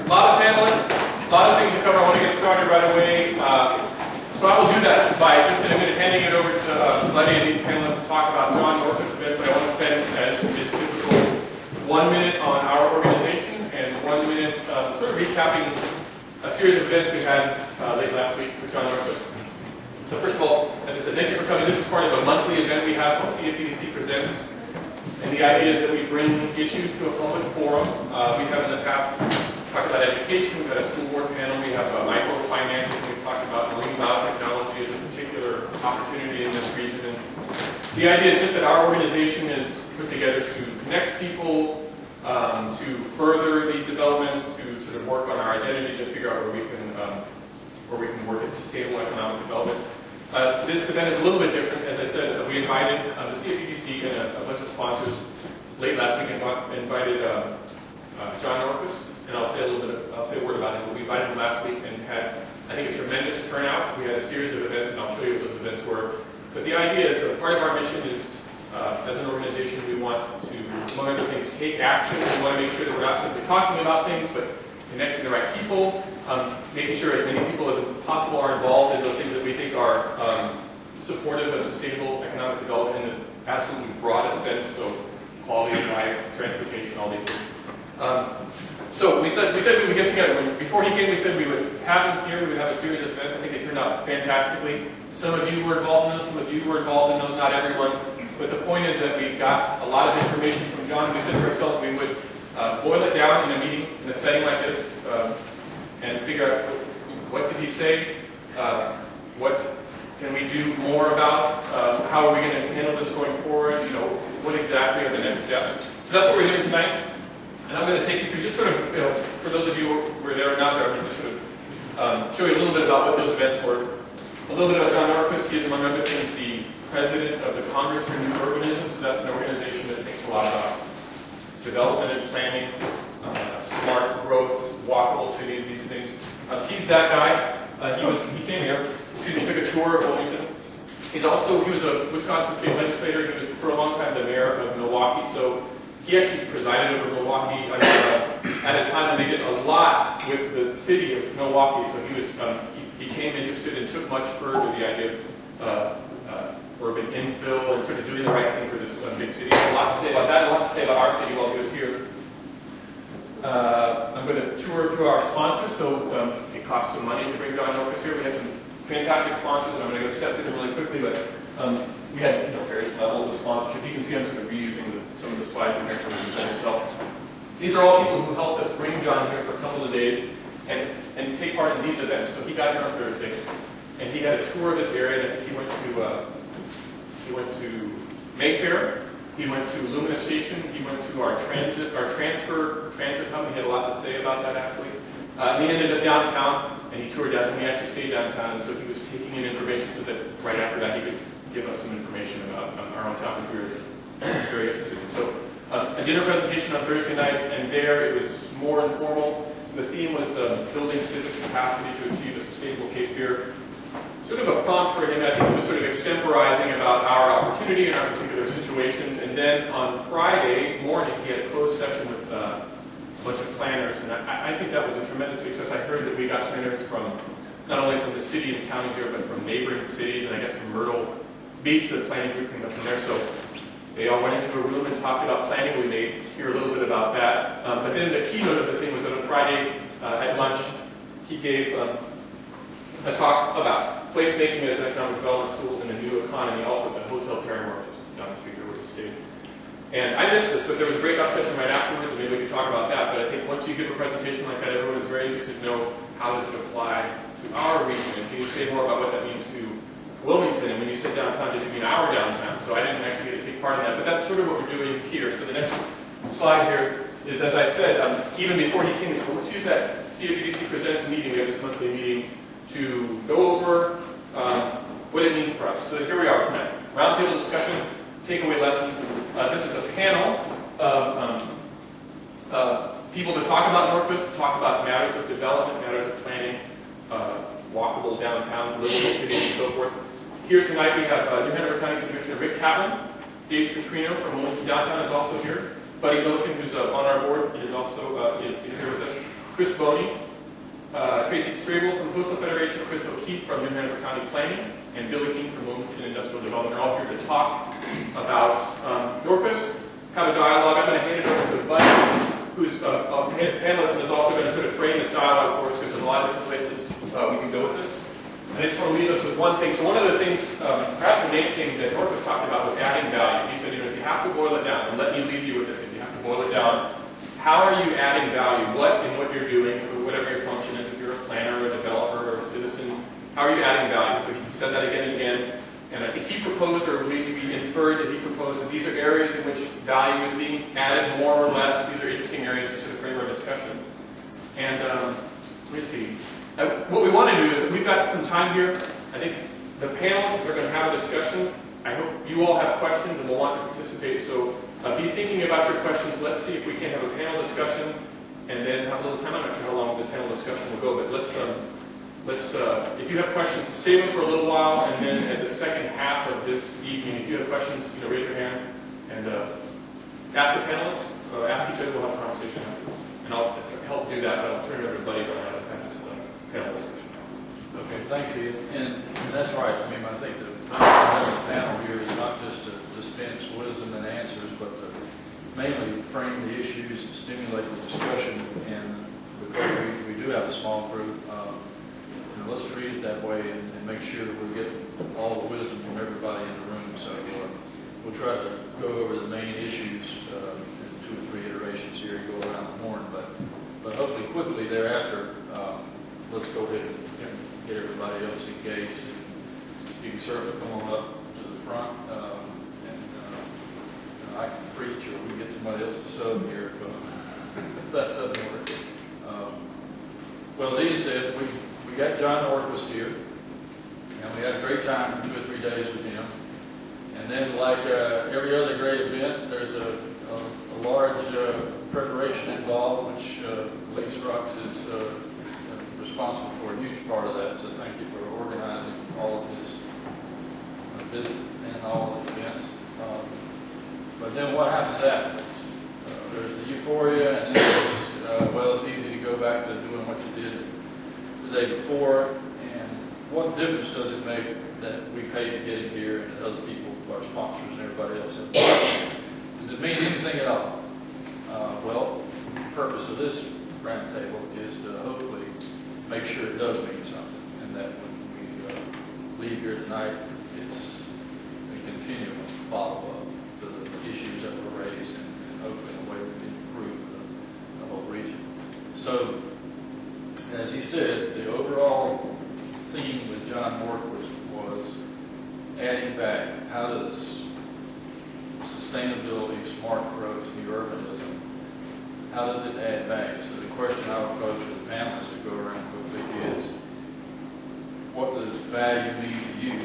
A lot of panelists, a lot of things to cover. I want to get started right away. So I will do that by just in a minute handing it over to Letty and these panelists to talk about John Norquist events, but I want to spend, as is typical, 1 minute on our organization and 1 minute sort of recapping a series of events we had late last week with John Norquist. So first of all, as I said, thank you for coming. This is part of a monthly event we have called CFEDC Presents. And the idea is that we bring issues to a public forum. We have in the past talked about education, we've had a school board panel, we have microfinancing, we've talked about marine biotechnology as a particular opportunity in this region. And the idea is just that our organization is put together to connect people, to further these developments, to sort of work on our identity, to figure out where we can work in sustainable economic development. This event is a little bit different. As I said, we invited the CFEDC and a bunch of sponsors late last week, and invited John Norquist, and I'll say a word about him. But we invited him last week and had, I think, a tremendous turnout. We had a series of events, and I'll show you what those events were. But the idea is, part of our mission is, as an organization, we want to, among other things, take action. We want to make sure that we're not simply talking about things, but connecting the right people. Making sure as many people as possible are involved in those things that we think are supportive of sustainable economic development in the absolutely broadest sense, so quality of life, transportation, all these things. So we said we would get together. Before he came, we said we would have him here, we would have a series of events. I think they turned out fantastically. Some of you were involved in those, some of you were involved in those, not everyone. But the point is that we got a lot of information from John, and we said to ourselves we would boil it down in a meeting, in a setting like this, and figure out what did he say, what can we do more about, how are we going to handle this going forward, what exactly are the next steps. So that's what we're doing tonight, and I'm going to take you through, just sort of, for those of you who were there or not there, I'm going to sort of show you a little bit about what those events were. A little bit about John Norquist. He is, among other things, the president of the Congress for New Urbanism, so that's an organization that thinks a lot about development and planning, smart growth, walkable cities, these things. He's that guy. He came here. He took a tour of Wilmington. He was a Wisconsin state legislator. He was for a long time the mayor of Milwaukee. So he actually presided over Milwaukee at a time when they did a lot with the city of Milwaukee. So he became interested and took much further the idea of urban infill and sort of doing the right thing for this big city. A lot to say about that. A lot to say about our city while he was here. I'm going to tour through our sponsors, so it costs some money to bring John Norquist here. We had some fantastic sponsors, and I'm going to go step through them really quickly, but we had various levels of sponsorship. You can see I'm sort of reusing some of the slides in here from the event itself. These are all people who helped us bring John here for a couple of days and take part in these events. So he got here on Thursday, and he had a tour of this area, and I think he went to Mayfair. He went to Lumina Station. He went to our transfer transit hub. He had a lot to say about that, actually. And he ended up downtown, and he toured downtown. He actually stayed downtown, and so he was taking in information so that right after that he could give us some information about our own town, which we were very interested in. So a dinner presentation on Thursday night, and there it was more informal. The theme was building civic capacity to achieve a sustainable Cape Fear. Sort of a prompt for him, I think he was sort of extemporizing about our opportunity and our particular situations. And then on Friday morning, he had a closed session with a bunch of planners. And I think that was a tremendous success. I heard that we got planners from, not only from the city and county here, but from neighboring cities, and I guess from Myrtle Beach, the planning group came up from there. So they all went into a room and talked about planning. We may hear a little bit about that. But then the keynote of the thing was that on Friday at lunch, he gave a talk about placemaking as an economic development tool in the new economy, also at the Hotel Terramar, just down the street here where we stayed. And I missed this, but there was a breakout session right afterwards, and maybe we could talk about that. But I think once you give a presentation like that, everyone is very interested to know how does it apply to our region, and can you say more about what that means to Wilmington? And when you said downtown, did you mean our downtown? So I didn't actually get to take part in that, but that's sort of what we're doing here. So the next slide here is, as I said, even before he came, he said, well, let's use that CFEDC Presents meeting, we have this monthly meeting, to go over what it means for us. So here we are tonight. Roundtable discussion, takeaway lessons. This is a panel of people to talk about Norquist, to talk about matters of development, matters of planning, walkable downtowns, livable cities, and so forth. Here tonight we have New Hanover County Commissioner Rick Kaplan. Dave Scatrino from Wilmington Downtown is also here. Buddy Milliken, who's on our board, is also here with us. Chris Boney, Tracy Sprable from Coastal Federation, Chris O'Keefe from New Hanover County Planning, and Billy King from Wilmington Industrial Development are all here to talk about Norquist. Have a dialogue. I'm going to hand it over to Buddy, who's a panelist and is also going to sort of frame this dialogue for us because there's a lot of different places we can go with this. And I just want to leave us with one thing. So one of the things, perhaps the main thing that Norquist talked about was adding value. He said, you know, if you have to boil it down, and let me leave you with this, if you have to boil it down, how are you adding value? What in what you're doing, or whatever your function is, if you're a planner or a developer or a citizen, how are you adding value? So he said that again and again. And I think he proposed, or at least we inferred that he proposed, that these are areas in which value is being added more or less. These are interesting areas to sort of frame our discussion. And let me see. What we want to do is, we've got some time here. I think the panelists are going to have a discussion. I hope you all have questions and will want to participate. So be thinking about your questions. Let's see if we can have a panel discussion and then have a little time. I'm not sure how long this panel discussion will go, but let's if you have questions, save them for a little while, and then at the second half of this evening, if you have questions, you know, raise your hand and ask the panelists, ask each other. We'll have a conversation afterwards. And I'll help do that, but I'll turn it over to Buddy when I have this panel discussion. Okay, thanks, Ian. And that's right. I mean, I think the purpose of the panel here is not just to dispense wisdom and answers, but to mainly frame the issues and stimulate the discussion. And because we do have a small group, let's treat it that way and make sure that we get all the wisdom from everybody in the room. So we'll try to go over the main issues in 2 or 3 iterations here, go around the horn. But hopefully quickly thereafter, let's go ahead and get everybody else engaged. And you can certainly come on up to the front and I can preach, or we can get somebody else to sub here if that doesn't work. Well, as Ian said, we got John Norquist here, and we had a great time for 2 or 3 days with him. And then, like every other great event, there's a large preparation involved, which Lee Strux is responsible for a huge part of that. So thank you for organizing all of his visit and all of the events. But then what happens afterwards? There's the euphoria, and then there's, well, it's easy to go back to doing what you did the day before, and what difference does it make that we pay to get in here and other people, our sponsors and everybody else have? Does it mean anything at all? Well, the purpose of this roundtable is to hopefully make sure it does mean something, and that when we leave here tonight, it's a continual follow-up to the issues that were raised, and hopefully in a way we can improve the whole region. So, as he said, the overall theme with John Norquist was adding back. How does sustainability, smart growth, new urbanism, how does it add back? So the question I would pose for the panelists to go around quickly is, what does value mean to you,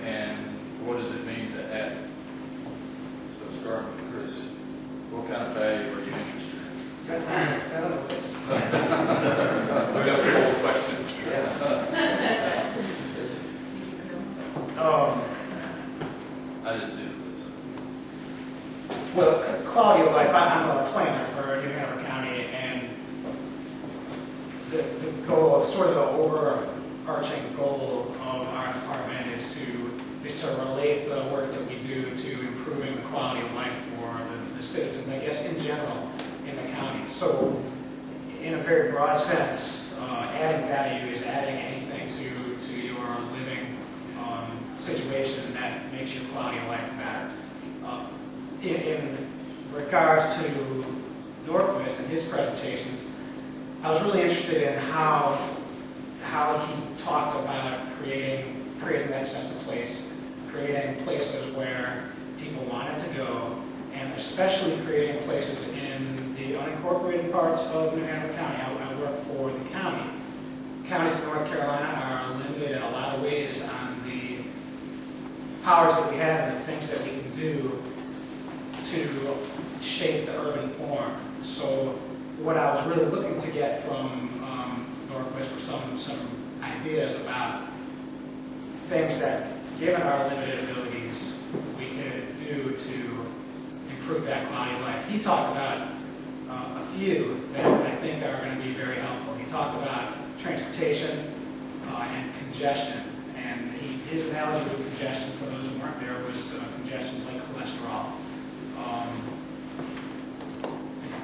and what does it mean to add? So starting with Chris, what kind of value are you interested in? We got a pretty old question. I didn't see the list. Well, quality of life, I'm a planner for New Hanover County, and the goal, sort of the overarching goal of our department is to relate the work that we do to improving the quality of life for the citizens, I guess, in general, in the county. So, in a very broad sense, adding value is adding anything to your living situation that makes your quality of life better. In regards to Norquist and his presentations, I was really interested in how he talked about creating that sense of place, creating places where people wanted to go, and especially creating places in the unincorporated parts of New Hanover County. I work for the county. Counties in North Carolina are limited in a lot of ways on the powers that we have and the things that we can do to shape the urban form. So what I was really looking to get from Norquist were some ideas about things that, given our limited abilities, we could do to improve that quality of life. He talked about a few that I think think are going to be very helpful. He talked about transportation and congestion, and his analogy with congestion, for those who weren't there, was congestion like cholesterol.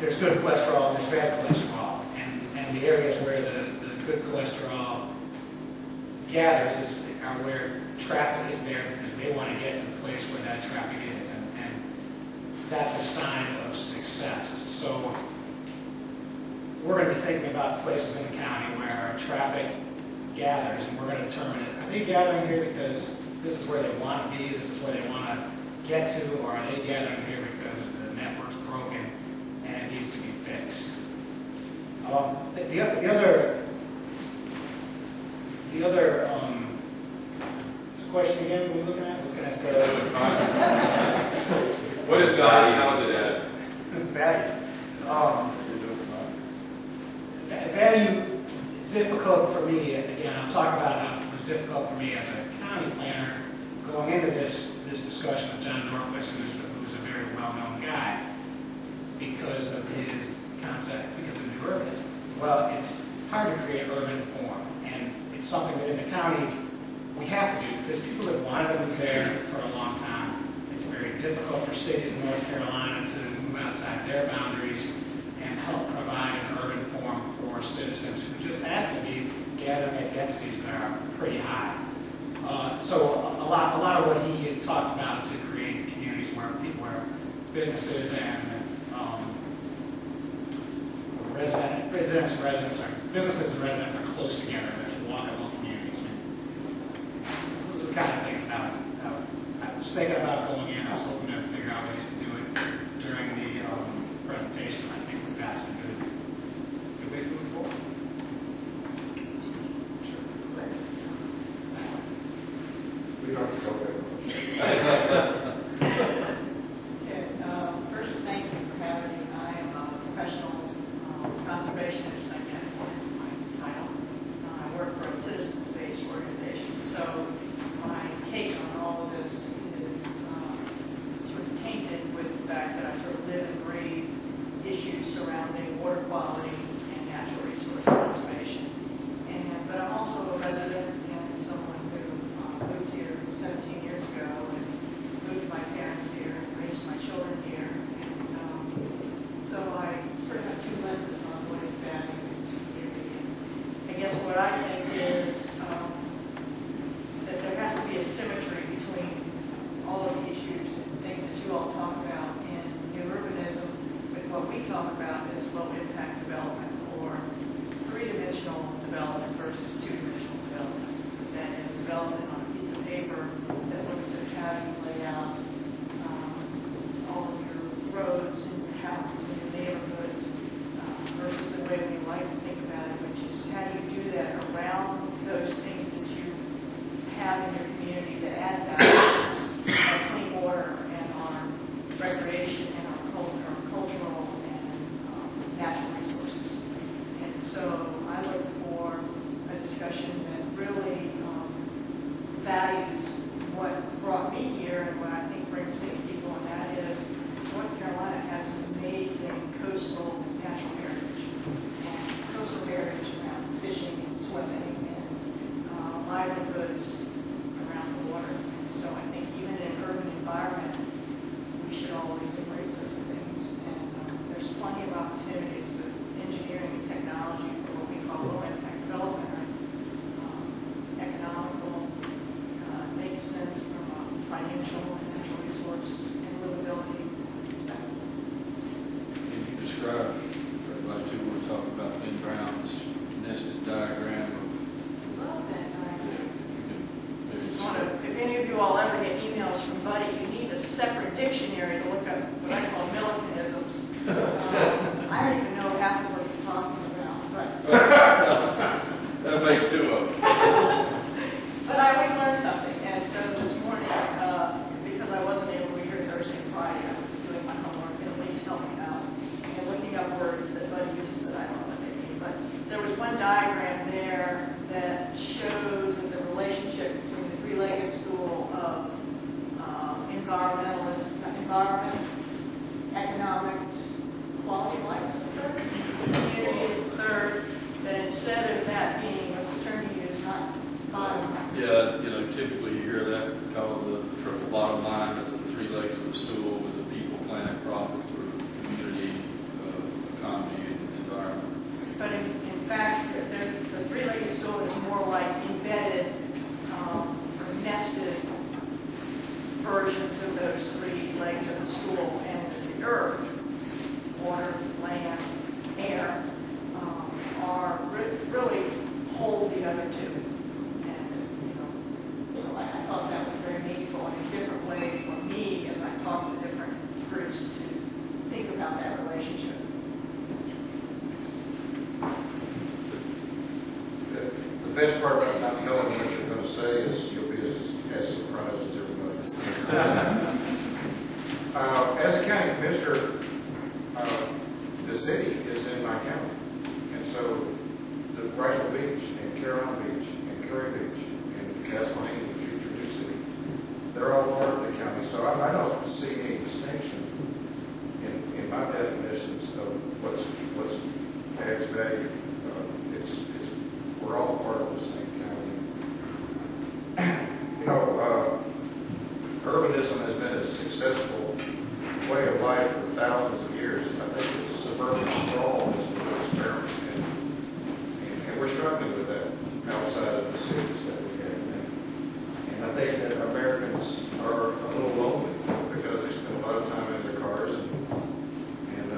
There's good cholesterol and there's bad cholesterol, and the areas where the good cholesterol gathers are where traffic is there because they want to get to the place where that traffic is, and that's a sign of success. So we're going to be thinking about places in the county where traffic gathers, and we're going to determine, are they gathering here because this is where they want to be, this is where they want to get to, or are they gathering here because the network's broken and it needs to be fixed? The other question again, we're looking at? What is value? How is it added? Value. Value, difficult for me, again, I'll talk about how it was difficult for me as a county planner going into this discussion with John Norquist, who's a very well-known guy, because of his concept, because of New Urbanism. Well, it's hard to create urban form, and it's something that in the county we have to do because people have wanted to move there for a long time. It's very difficult for cities in North Carolina to move outside their boundaries and help provide an urban form for citizens who just happen to be gathering at densities that are pretty high. So a lot of what he had talked about to create communities where businesses and businesses and residents are close together. There's walkable communities. Those are the kind of things that I was thinking about going in. I was hoping to figure out ways to do it during the presentation. I think we've got some good ways to move forward. Sure. We don't have to go very Okay, first, thank you for having me. I am a professional conservationist, I guess, is my title. I work for a citizens-based organization, so my take on all of this is sort of tainted with the fact that I sort of live and breathe issues surrounding water quality and natural resource conservation. But I'm also a resident and someone who moved here 17 years ago and moved my parents here and raised my children here. And so I sort of have two lenses on what is value in this community. And I guess what I think is that there has to be a symmetry between all of the issues and things that you all talk about in urbanism with what we talk about as low impact development or three-dimensional development versus two-dimensional development. That is development on a piece of paper that looks at how you lay out all of your roads and your houses and your neighborhoods versus the way we like to think about it, which is how do you do that around those things that you have in your community that add value, which is our clean water and our recreation and our cultural and natural resources. And so I look for a discussion that really values what brought me here and what I think brings me people, and that is North Carolina has an amazing coastal natural heritage. And coastal heritage around fishing and swimming and livelihoods around the water. And so I think even in an urban environment, we should always embrace those things. And there's plenty of opportunities of engineering and technology for what we call low impact development, economical, makes sense from a financial and natural resource and livability perspectives. Can you describe, for everybody too, we're talking about Lynn Brown's nested diagram of, Love that diagram. yeah, This is one of, if any of you all ever get emails from Buddy, you need a separate dictionary to look up what I call Millicanisms. I don't even know half of what he's talking about, but that makes two of them. but I always learn something. And so this morning, because I wasn't able to be here Thursday and Friday, I was doing my homework and at least helping out and looking up words that Buddy uses that I don't know what they mean. But there was one diagram there that shows that the relationship between the three-legged stool of environment, economics, quality of life, communities, best part about not knowing what you're going to say is you'll be as surprised as everybody. As a county commissioner, the city is in my county. And so the Riceville Beach and Carolina Beach and Curry Beach and Castlehane, the future new city, they're all part of the county. So I don't see any distinction in my definitions of what's adds value. We're all part of the same county. You know, urbanism has been a successful way of life for thousands of years. I think the suburban sprawl is the experiment, and we're struggling with that outside of the cities that we have. And I think that Americans are a little lonely because they spend a lot of time in their cars. And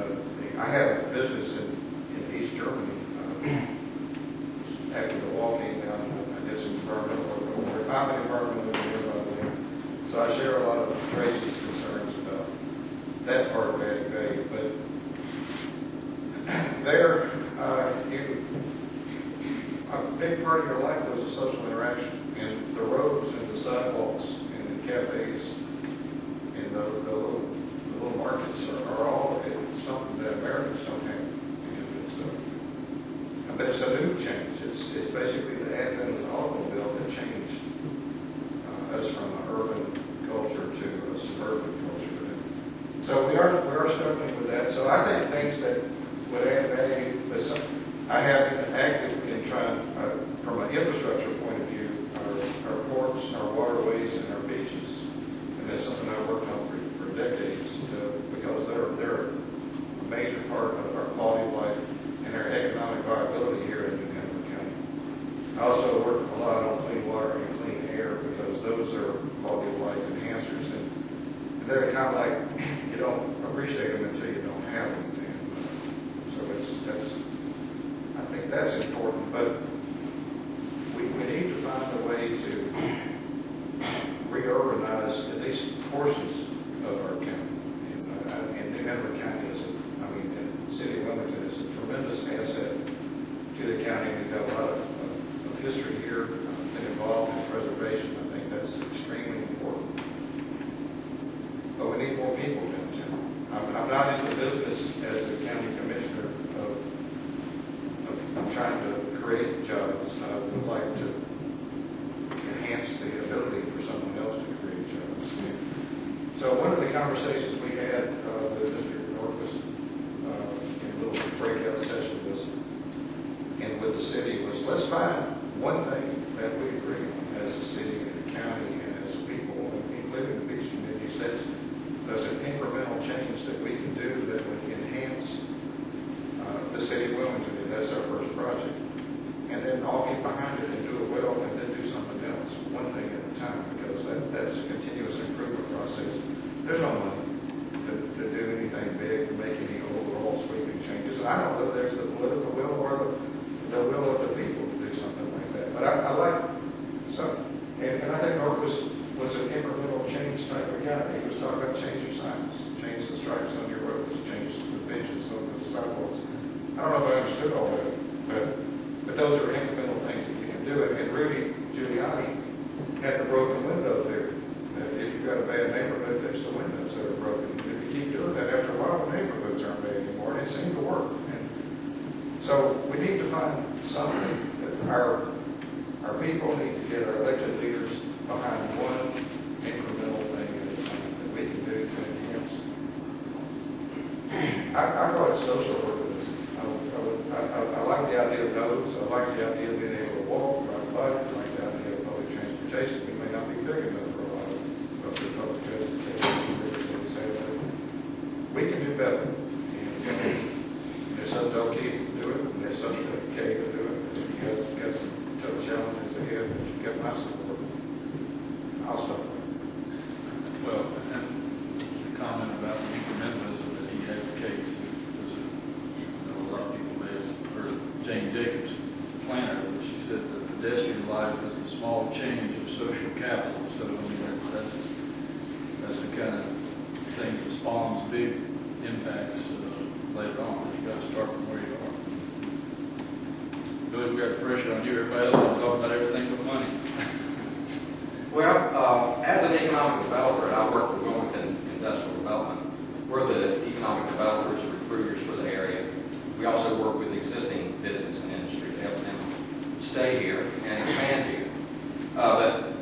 I have a business in East Germany. After the walking down, I did some environmental work over there. I'm an environmental engineer, by the way. So I share a lot of Tracy's concerns about that part of adding value. But there, a big part of your life was a social interaction. And the roads and the sidewalks and the cafes and the little markets are all something that Americans don't have. But it's a new change. It's basically the advent of the automobile that changed us from an urban culture to a suburban culture. So we are struggling with that. So I think things that would add value. I have been active in trying, from an infrastructure point of view, our ports, our waterways, and our beaches, and that's something I've worked on for decades because they're a major part of our quality of life and our economic viability here in New Hanover County. I also work a lot on clean water and clean air because those are quality of life enhancers, and they're kind of like you don't appreciate them until you don't have them. And so I think that's important, but we need to find a way to re-urbanize at least portions of our county. And New Hanover County and the city of Wilmington is a tremendous asset to the county. We've got a lot of history here, been involved in preservation. I think that's extremely important. But we need more people downtown. I'm not in the business as a county commissioner of trying to create jobs. I would like to enhance the ability for someone else to create jobs. So one of the conversations we had with Mr. Norquist breakout session was, and with the city was, let's find one thing that we agree on as a city and a county and as a people, and we live in the beach communities. That's an incremental change that we can do that would enhance the city of Wilmington. That's our first project. And then I'll get behind it and do it well, and then do something else, one thing at a time, because that's a continuous improvement process. There's no money to do anything big, to make any overall sweeping changes. And I don't know if there's the political will or the will of the people to do something like that. But I like some, and I think Norquist was an incremental change type of guy. He was talking about change your signs, change the stripes on your roads, change the benches on the sidewalks. I don't know if I understood all that, but those are incremental things that you can do. And Rudy Giuliani had the broken window theory. If you've got a bad neighborhood, fix the windows that are broken. If you keep doing that, after a while, the neighborhoods aren't bad anymore, and it seemed to work. And so we need to find something that our people need to get our elected leaders behind one incremental thing at a time that we can do to enhance. I call it social urbanism. I like the idea of nodes. I like the idea of being able to walk, ride a bike. I like the idea of public transportation. We may not be big enough for a lot of public transportation. We can do better. And there's something to O'Keefe to do it, and there's something to Kay to do it. You guys got some tough challenges ahead, but you get my support. I'll stop. Well, and the comment about incrementalism that he advocates, because a lot of people may have heard Jane Jacobs, planner, but she said that pedestrian life is the small change of social capital. So I mean, that's the kind of thing that spawns big impacts later on. You got to start from where you are. Really, we got pressure on you. Everybody else is talking about everything but money. Well, as an economic developer, and I work for Wilmington Industrial Development, we're the economic developers, recruiters for the area. We also work with existing business and industry to help them stay here and expand here. But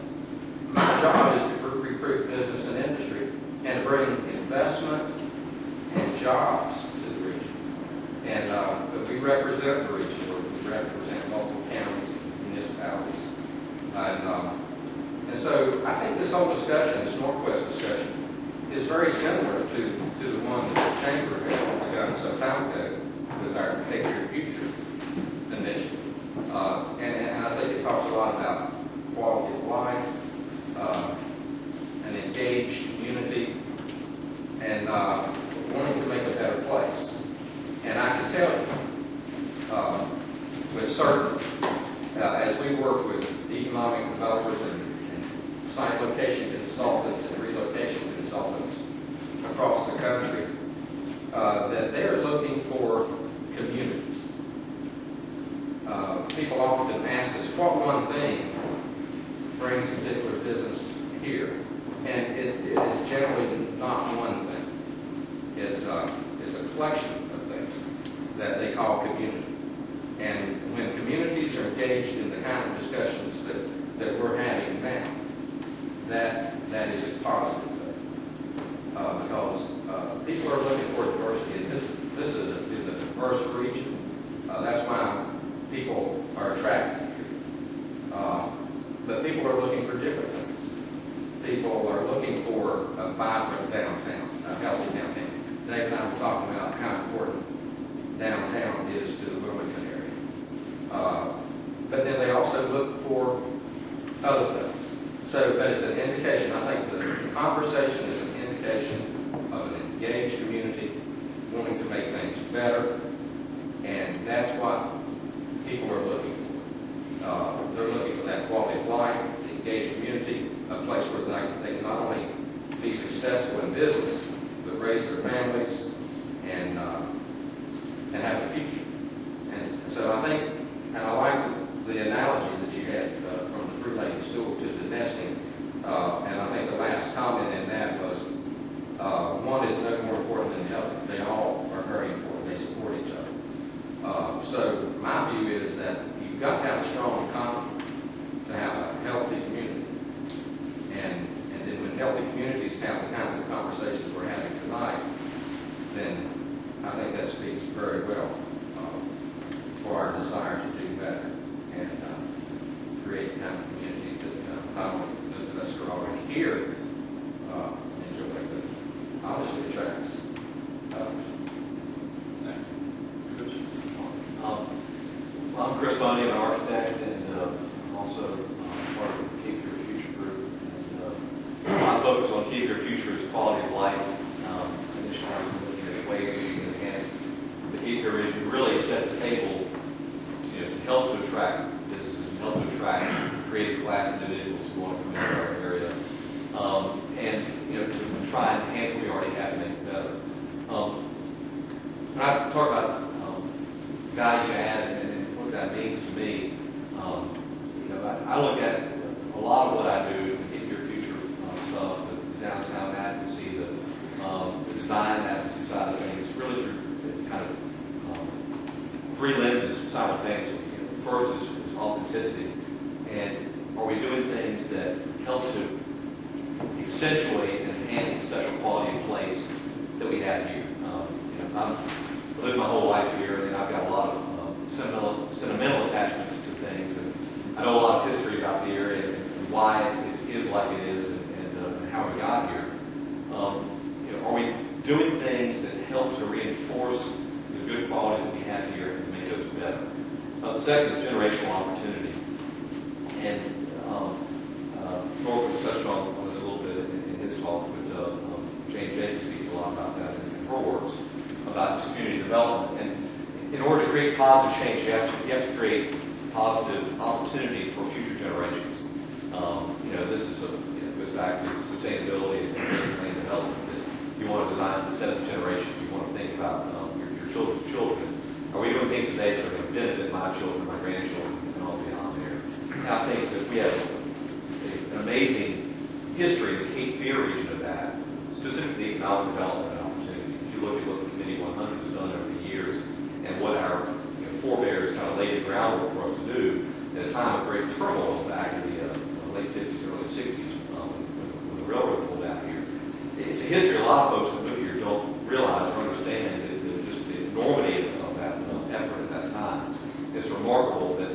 my job is to recruit business and industry and to bring investment and jobs to the region. And but we represent the region. We represent multiple counties and municipalities. And so I think this whole discussion, this Norquist discussion, is very similar to the one that the Chamber had begun some time ago with our Take Your Future initiative. And I think it talks a lot about quality of life, an engaged community, and wanting to make a better place. And I can tell you, with certainty, as we work with economic developers and site location consultants and relocation consultants across the country, that they're looking for communities. People often ask us, what one thing brings a particular business here? And it is generally not one thing. It's a collection of things that they call community. And when communities are engaged in the kind of discussions that we're having now, that is a positive thing. Because people are looking for diversity. And this is a diverse region. That's why people are attracted here. But people are looking for different things. People are looking for a vibrant downtown, a healthy downtown. Dave and I were talking about how important downtown is to the Wilmington area. But then they also look for other things. But it's an indication. I think the conversation is an indication of an engaged community wanting to make things better, and that's what people are looking for. They're looking for that quality of life, the engaged community, a place where they can not only be successful in business, but raise their families and have a future. And so I think, and I like the analogy that you had from the three-legged stool to the nesting. And I think the last comment in that was, one is no more important than the other. They all are very important. They support each other. So my view is that you've got to have a strong economy to have a healthy community. And then when healthy communities have the kinds of conversations we're having tonight, then I think that speaks very well for our desire to do better and create the kind of community that not only those of us who are already here enjoy, but obviously attracts others. Thanks. Well, I'm Chris Boney, I'm an architect, and I'm also part of the Keep Your Future group. And my focus on Keep Your Future is quality of life. Initially, I was looking at ways that we can enhance the Keep Your region, really set the table to help to attract businesses and help to attract creative class individuals who want to come into our area, and to try and enhance what we already have to make it better. When I talk about value add and what that means to me, I look at a lot of what I do, the Keep Your Future stuff, the downtown advocacy, the design advocacy side of things, really through kind of three lenses simultaneously. First is authenticity, and are we doing things that help to accentuate and enhance the special quality of place that we have here? I've lived my whole life here, and I've got a lot of sentimental attachment to things, and I know a lot of history about the area and why it is like it is, and how we got here. Are we doing things that help to reinforce the good qualities that we have here and make those better? The second is generational opportunity, and Norquist touched on this a little bit in his talk, but Jane Jacobs speaks a lot about that in her works about this community development. And in order to create positive change, you have to create positive opportunity for future generations. This is goes back to sustainability and basically development. That you want to design for the seventh generation. You want to think about your children's children. Are we doing things today that are going to benefit my children, my grandchildren, and all beyond there? And I think that we have an amazing history in the Cape Fear region of that, specifically economic development and opportunity. If you look at what the Committee 100 has done over the years and what our forebears kind of laid the groundwork for us to do at a time of great turmoil back in the late 50s, early 60s, when the railroad pulled out here. It's a history a lot of folks that live here don't realize or understand just the enormity of that effort at that time. It's remarkable that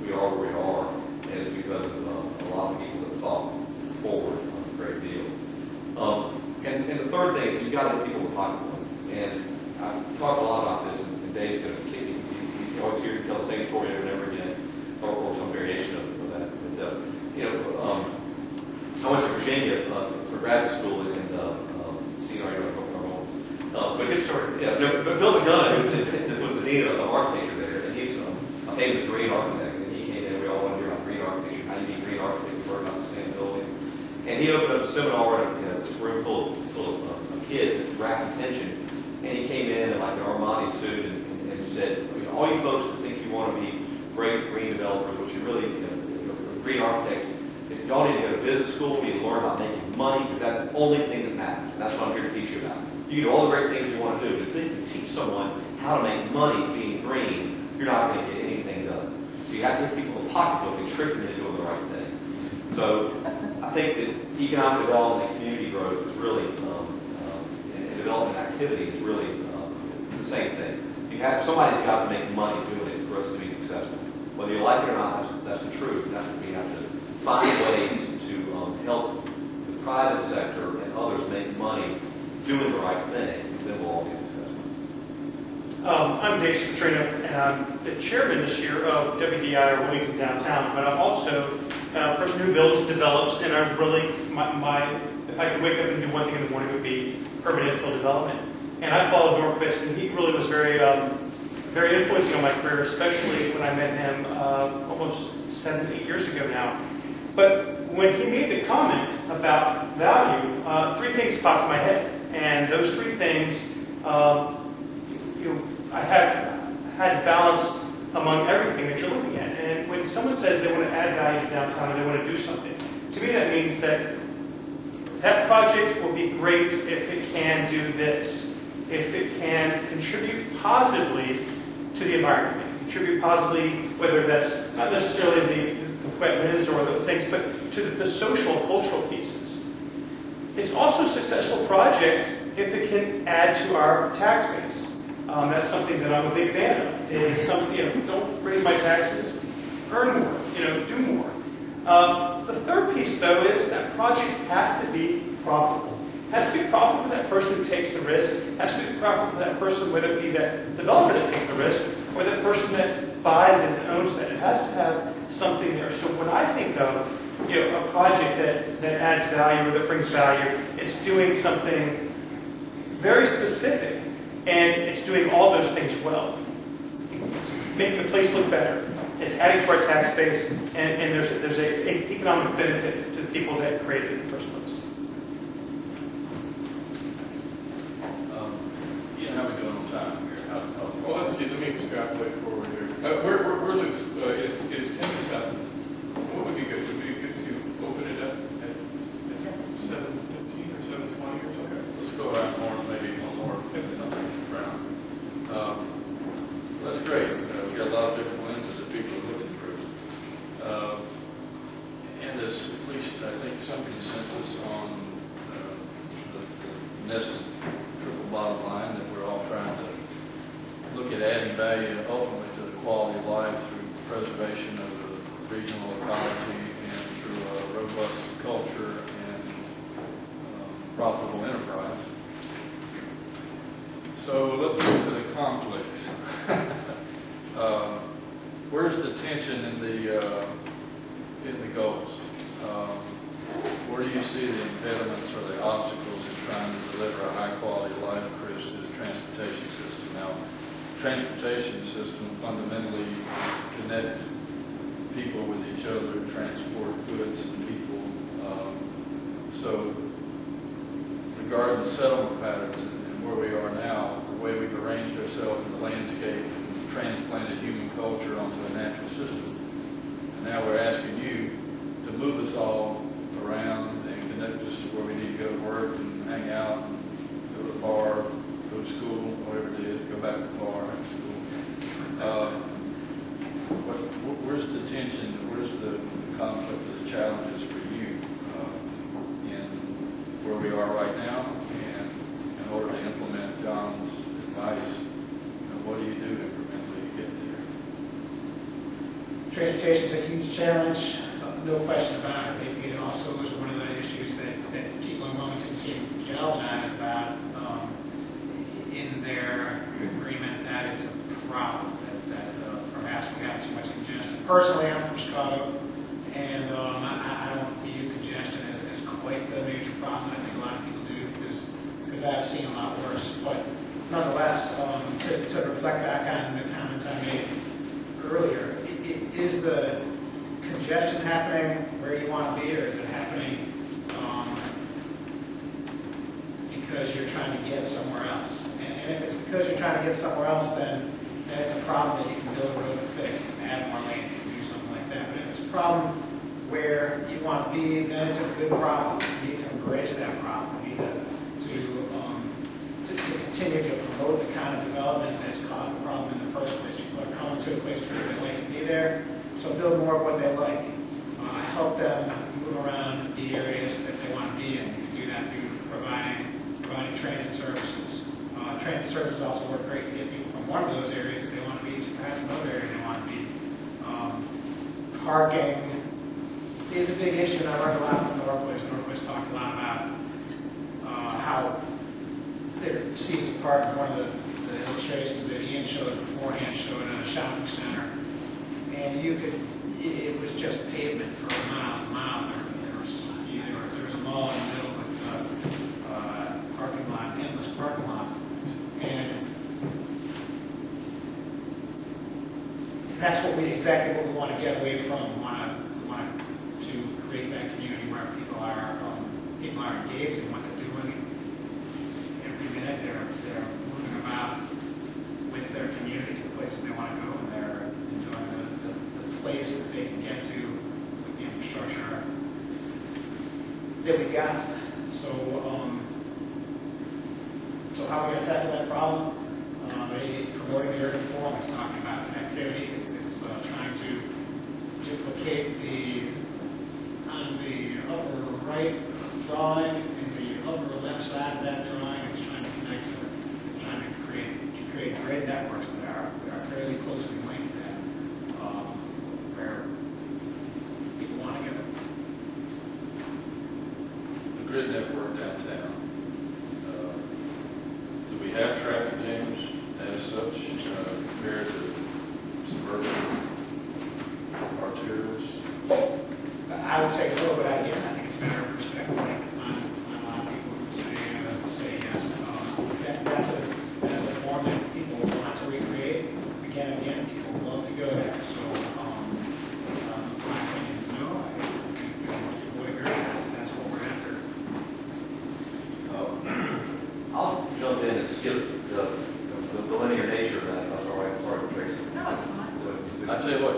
we are where we are, and it's because of a lot of people that fought forward a great deal. And the third thing is you've got to have people in the pocketbook. And I talk a lot about this, and Dave's going to kick me because he always hears me tell the same story over and over again, or some variation of that. But, I went to Virginia for graduate school and but good story. Yeah, so, but Bill McDonough was the dean of architecture there, and he's a famous green architect. And he came in, we all want to hear about green architecture, how you be green architect, work about sustainability. And he opened up a seminar in this room full of kids at rapt attention. And he came in like an Armani suit and said, all you folks that think you want to be great green developers, which you really, green architects, y'all need to go to business school, you need to learn about making money, because that's the only thing that matters. And that's what I'm here to teach you about. You can do all the great things you want to do, but if you can teach someone how to make money being green, you're not going to get anything done. So you have to have people in the pocketbook and trick them into doing the right thing. So I think that economic development and community growth is really, and development activity is really the same thing. Somebody's got to make money doing it for us to be successful. Whether you like it or not, that's the truth. And that's what we have to find ways to help the private sector and others make money doing the right thing, then we'll all be successful. I'm Dave Citrino, and I'm the chairman this year of WDI, or Wilmington Downtown, but I'm also a person who builds and develops, and I'm really, if I could wake up and do one thing in the morning, it would be urban infill development. And I followed Norquist, and he really was very influencing on my career, especially when I met him almost 7-8 years ago now. But when he made the comment about value, three things popped in my head. And those three things, I have had balance among everything that you're looking at. And when someone says they want to add value to downtown and they want to do something, to me that means that that project will be great if it can do this, if it can contribute positively to the environment. It can contribute positively, whether that's not necessarily the wetlands or the things, but to the social, cultural pieces. It's also a successful project if it can add to our tax base. That's something that I'm a big fan of. Is something, don't raise my taxes, earn more, do more. The third piece, though, is that project has to be profitable. It has to be profitable for that person who takes the risk. It has to be profitable for that person, whether it be that developer that takes the risk, or that person that buys it and owns that. It has to have something there. So when I think of a project that adds value or that brings value, it's doing something very specific, and it's doing all those things well. It's making the place look better. It's adding to our tax base, and there's an economic benefit to the people that created it in the first place. How are we doing on time here? Well, let's see. Let me extrapolate forward here. We're loose. It is 10 to 7. What would be good? Would it be good to open it up at 7:15 or 7:20 or something? Let's go around more, maybe one more something round. That's great. We've got a lot of different lenses that people are looking through. And there's at least, I think, some consensus on the nested triple bottom line that we're all trying to look at adding value ultimately to the quality of life through preservation of the regional ecology and through a robust culture and profitable enterprise. So let's move to the conflicts. Where's the tension in the goals? Where do you see the impediments or the obstacles in trying to deliver a high quality of life, Chris, to the transportation system? Now, transportation system fundamentally is to connect people with each other, transport goods and people. So regarding the settlement patterns and where we are now, the the way we've arranged ourselves in the landscape and transplanted human culture onto a natural system. And now we're asking you to move us all around and connect us to where we need to go to work and hang out, and go to the bar, go to school, whatever it is, go back to the bar and school. Where's the tension, where's the conflict or the challenges for you in where we are right now? And in order to implement John's advice, what do you do incrementally to get there? Transportation is a huge challenge, no question about it. It also is one of the issues that people in Wilmington seem galvanized about in their agreement that it's a problem, that perhaps we have too much congestion. Personally, I'm from Chicago, and I don't view congestion as quite the major problem that I think a lot of people do, because I've seen a lot worse. But nonetheless, to reflect back on the comments I made earlier, is the congestion happening where you want to be, or is it happening because you're trying to get somewhere else? And if it's because you're trying to get somewhere else, then it's a problem that you can build a road to fix, you can add more lane, you can do something like that. But if it's a problem where you want to be, then it's a good problem. You need to embrace that problem. You need to continue to promote the kind of development that's caused the problem in the first place. People are coming to a place where they like to be there, so build more of what they like. Help them move around the areas that they want to be in. You can do that through providing transit services. Transit services also work great to get people from one of those areas that they want to be to perhaps another area they want to be. Parking is a big issue, and I learned a lot from Norquist. Norquist talked a lot about how their season park, one of the illustrations that Ian showed beforehand, showed a shopping center, and it was just pavement for miles and miles. There was a mall in the middle with parking lot, endless parking lot. And that's exactly what we want to get away from. We want to create that community where people are engaged in what they're doing. Every minute they're moving about with their community to the places they want to go, and they're enjoying the place that they can get to with the infrastructure that we've got. So how are we going to tackle that problem? It's promoting the urban forum. It's talking about connectivity. It's trying to duplicate on the upper right drawing and the upper left side of that drawing. It's trying to connect to it. It's trying to create grid networks that are fairly closely linked and where people want to get it. The grid network downtown. Do we have traffic jams as such compared to suburban arterials? I would say no, but again, I think it's a matter of perspective. I can find a lot of people who say yes. That's a form that people want to recreate again and again. People love to go there. So my opinion is no. I think most people would agree. That's what we're after. I'll jump in and skip the linear nature of that. That's all right. Sorry, Tracy. No, it's fine. I tell you what,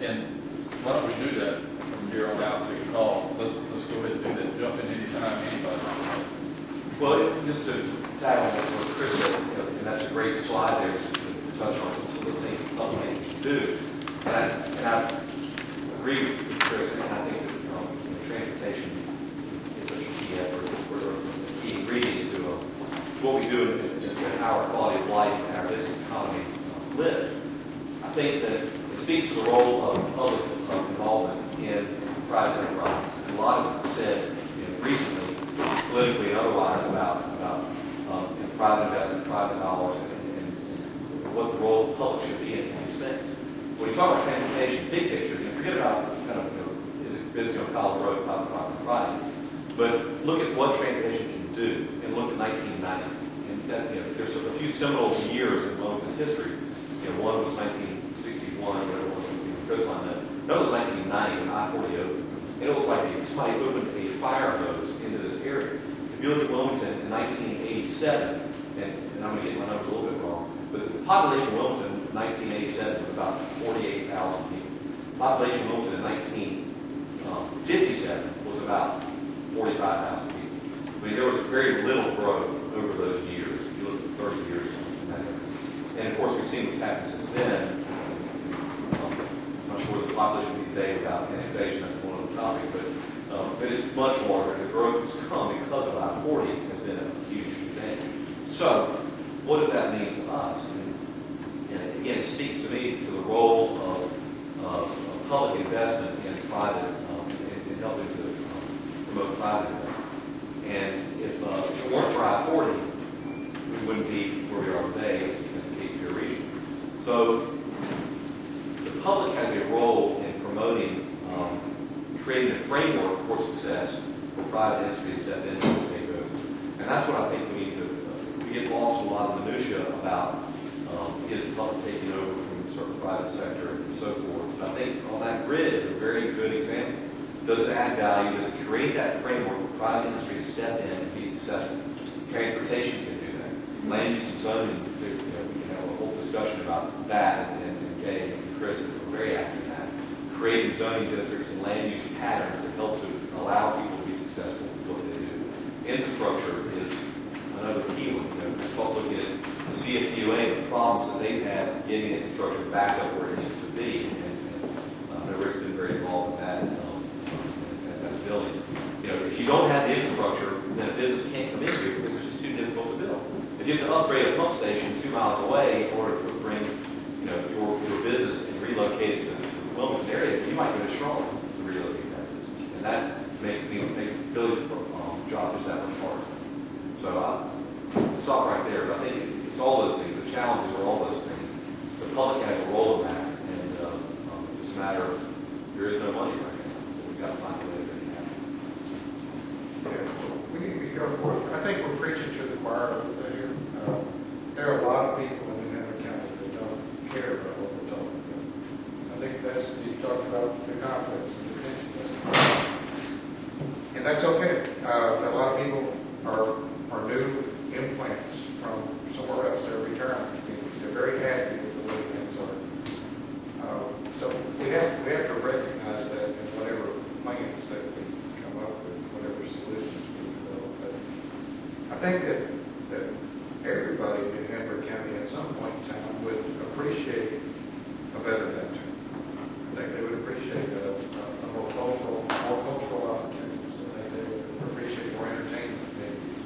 and why don't we do that from here on out till you call? Let's go ahead and do that. Jump in anytime, anybody. Well, just to tag on what Chris said, and that's a great slide there to touch on some of the things that public entities do. And I agree with Chris, and I think that transportation is such a key effort, or a key ingredient to what we do and how our quality of life and our business economy live. I think that it speaks to the role of public involvement in private enterprise. And a lot has been said recently, politically and otherwise, about private investment, private dollars, and what the role of the public should be in these things. When you talk about transportation, big picture, forget about is it business on College Road, 5 o'clock on Friday, but look at what transportation can do, and look at 1990. And that, there's a few seminal years in Wilmington's history. One was 1961, the other one was coastline. Another was 1990 when I-40 opened, and it was like somebody opened a fire hose into this area. If you look at Wilmington in 1987, and I'm going to get my numbers a little bit population of Wilmington in 1987 was about 48,000 people. The population of Wilmington in 1957 was about 45,000 people. I mean, there was very little growth over those years, if you look at 30 years in that area. And of course, we've seen what's happened since then. I'm not sure what the population would be today without annexation, that's one other topic, but it's much larger. The growth has come because of I-40 has been a huge thing. So, what does that mean to us? And again, it speaks to me to the role of public investment in private, in helping to promote private investment. And if it weren't for I-40, we wouldn't be where we are today as the Cape Fear region. So the public has a role in promoting, creating a framework for success for private industry to step in and take over. And that's what I think we need to, we get lost in a lot of minutia about is the public taking over from a certain private sector and so forth. But I think on that grid is a very good example. Does it add value? Does it create that framework for private industry to step in and be successful? Transportation can do that. Land use and zoning, we can have a whole discussion about that, and Kay and Chris are very active in that. Creating zoning districts and land use patterns that help to allow people to be successful with what they do. Infrastructure is another key one. It's called looking at the CFEDC, the problems that they've had getting infrastructure back up where it needs to be. And I know Rick's been very involved with that as that building. If you don't have the infrastructure, then a business can't come in here because it's just too difficult to build. If you have to upgrade a pump station 2 miles away in order to bring your business and relocate it to the Wilmington area, you might go to Charlotte to relocate that business. And that makes Billy's job just that much harder. So I'll stop right there. But I think it's all those things. The challenges are all those things. The public has a role in that. And it's a matter of there is no money right now. So we've got to find a way to make it happen. Yeah, we need to be careful. I think we're preaching to the choir a little bit here. There are a lot of people in New Hampshire County that don't care about what we're talking about. I think that's, you talked about the conflicts and the tension. And that's okay. A lot of people are new implants from somewhere else. They're returning communities. They're very happy with the way things are. So we have to recognize that in whatever plans that we come up with, whatever solutions we develop. But I think that everybody in New Hampshire County at some point in time would appreciate a better downtown. I think they would appreciate a more cultural opportunities. I think they would appreciate more entertainment maybe.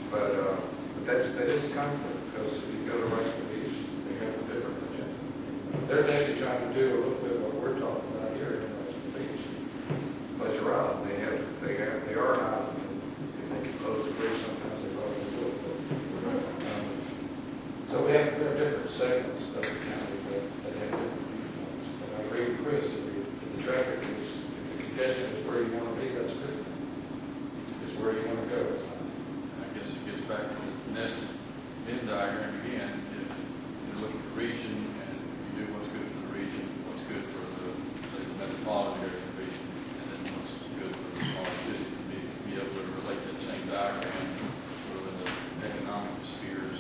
But that is a conflict because if you go to Riceville Beach, they have a different agenda. They're actually trying to do a little bit of what we're talking about here in Riceville Beach. Pleasure Island, they are an island. If they can close the bridge, sometimes they probably will. So we have different segments of the county that have different viewpoints. But I agree with Chris, if the traffic is, if the congestion is where you want to be, that's good. It's where you want to go, it's not. I guess it gets back to the nested Venn diagram again. If you're looking at the region and you do what's good for the region, what's good for the metropolitan area of the region, and then what's good for the smaller cities, to be able to relate that same diagram sort of in the economic spheres,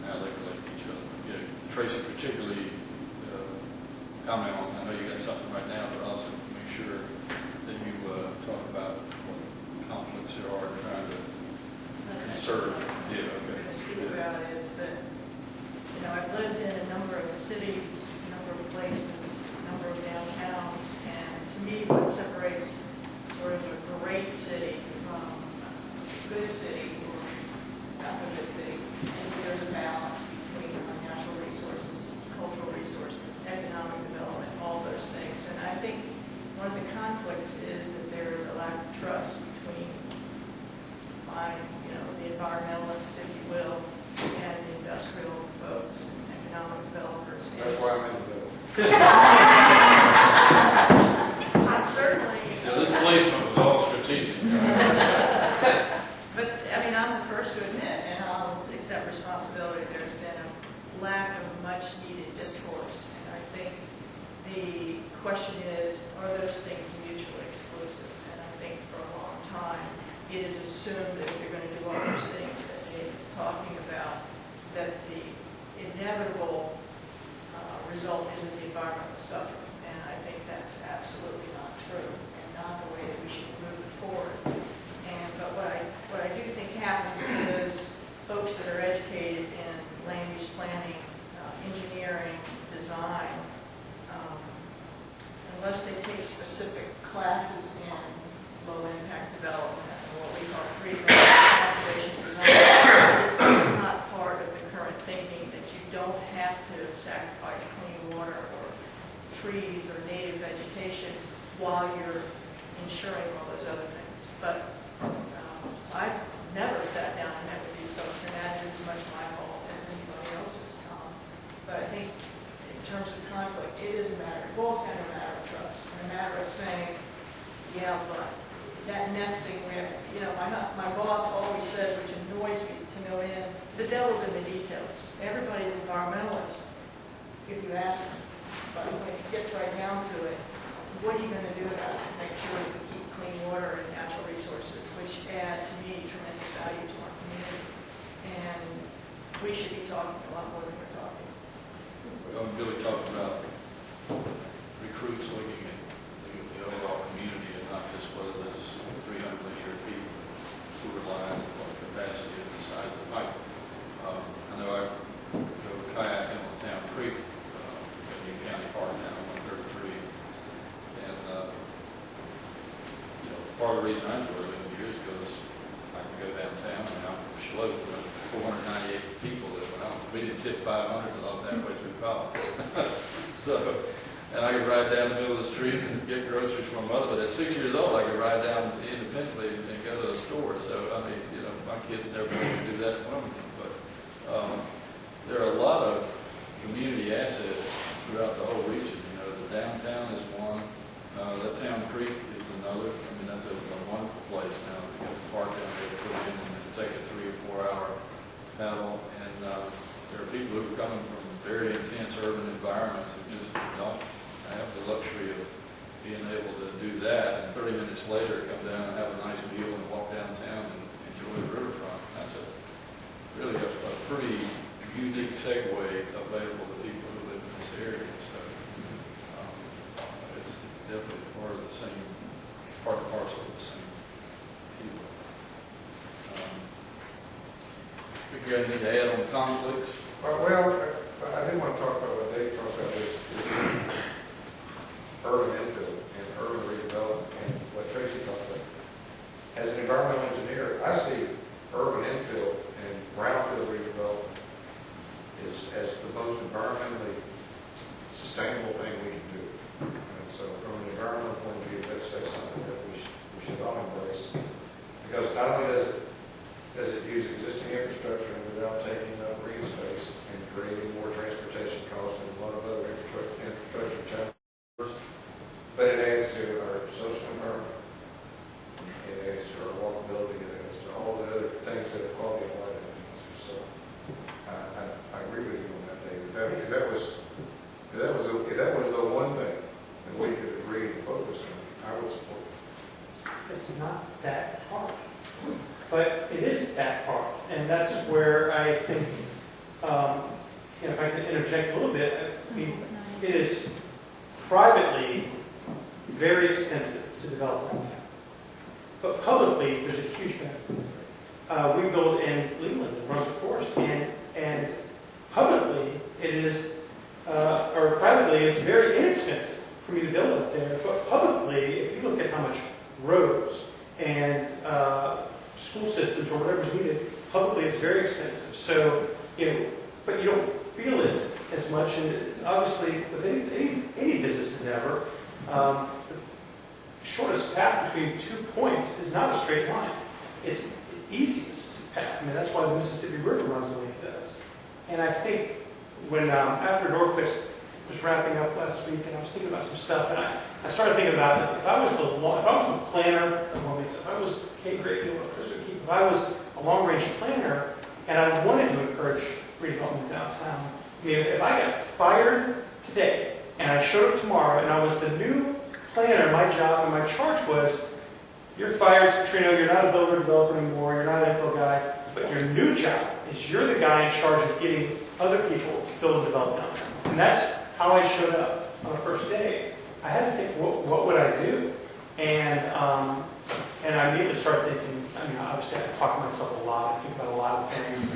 how they relate to each other. Yeah, Tracy, particularly comment on, I know you got something right now, but also make sure that you talk about what conflicts there are trying to conserve. Yeah, okay. To speak about is that, I've lived in a number of cities, a number of places, a number of downtowns, and to me, what separates sort of a great city from a good city or not so good city is that there's a balance between natural resources, cultural resources, economic development, all those things. And I think one of the conflicts is that there is a lack of trust between the environmentalists, if you will, and the industrial folks, economic developers. That's why I'm in the middle. I certainly. This placement was all strategic. But, I'm the first to admit, and I'll accept responsibility, there's been a lack of much-needed discourse. And I think the question is, are those things mutually exclusive? And I think for a long time, it is assumed that if you're going to do all those things that David's talking about, that the inevitable result isn't the environmental suffering. And I think that's absolutely not true and not the way that we should move it forward. But what I do think happens is folks that are educated in land use planning, engineering, design, unless they take specific classes in low impact development and what we call conservation design, it's just not part of the current thinking that you don't have to sacrifice clean water or trees or native vegetation while you're ensuring all those other things. But I've never sat down and met with these folks, and that is as much my fault as anybody else's. But I think in terms of conflict, it is a matter, it boils down to a matter of trust, and a matter of saying, yeah, but that nesting where, you know, my boss always says, which annoys me to no end, the devil's in the details. Everybody's environmentalist, if you ask them. But when it gets right down to it, what are you going to do about it to make sure that we keep clean water and natural resources, which add, to me, tremendous value to our community? And we should be talking a lot more than we're talking. Well, Billy talked about recruits looking at the overall community and not just whether there's 300 linear feet of sewer line or capacity of the size of the pipe. I know I go kayaking on Town Creek, in County Park now, 133, and you know, part of the reason I enjoy living here is because I can go downtown and I'm from Charlotte, 498 people that went out. We didn't tip 500 until I was halfway through college. So, and I could ride down the middle of the street and get groceries from my mother. But at 6 years old, I could ride down independently and go to the store. So, I mean, you know, my kids never been able to do that in Wilmington. But there are a lot of community assets throughout the whole region. You know, the downtown is one. That Town Creek is another. I mean, that's a wonderful place now. They got the park down there to put in and take a 3 or 4 hour paddle. And there are people who are coming from very intense urban environments who just don't have the luxury of being able to do that. And 30 minutes later, come down and have a nice meal and walk downtown and enjoy the riverfront. That's really a pretty unique segue available to people who live in this area. So it's definitely part of the same, part and parcel of the same people. Think you got anything to add on conflicts? Well, I do want to talk about what Dave talks about, this urban infill and urban redevelopment and what Tracy talked about. As an environmental engineer, I see urban infill and brownfield redevelopment as the most environmentally sustainable thing we can do. And so from an environmental point of view, that's something that we should all embrace. Because not only does it use existing infrastructure without taking up green space and creating more transportation costs and a lot of other infrastructure challenges, but it adds to our social environment, it adds to our walkability, it adds to all the other things that are quality of life. So I agree with you on that, David. If that was the one thing that we could agree and focus on, I would support it. It's not that hard. But it is that hard, and that's where I think, if I can interject a little bit, I mean, it is privately very expensive to develop downtown. But publicly, there's a huge benefit. We build in Leland and Brunswick Forest, and publicly, it is, or privately, it's very inexpensive for me to build up there. But publicly, if you look at how much roads and school systems or whatever's needed, publicly it's very expensive. So, but you don't feel it as much. And it's obviously, with any business endeavor, the shortest path between 2 points is not a straight line. It's the easiest path. I mean, that's why the Mississippi River runs the way it does. And I think when, after Norquist was wrapping up last week, and I was thinking about some stuff, and I started thinking about it. If I was the planner of Wilmington, if I was Kate Grayfield or Chris O'Keefe, if I was a long-range planner, and I wanted to encourage redevelopment downtown, I mean, if I got fired today, and I showed up tomorrow, and I was the new planner, my job and my charge was, you're fired, Trino, you're not a builder developer anymore, you're not an info guy, but Your new job is you're the guy in charge of getting other people to build and develop downtown. And that's how I showed up on the first day. I had to think, what would I do? And I immediately started thinking, I mean, obviously I talk to myself a lot, I think about a lot of things.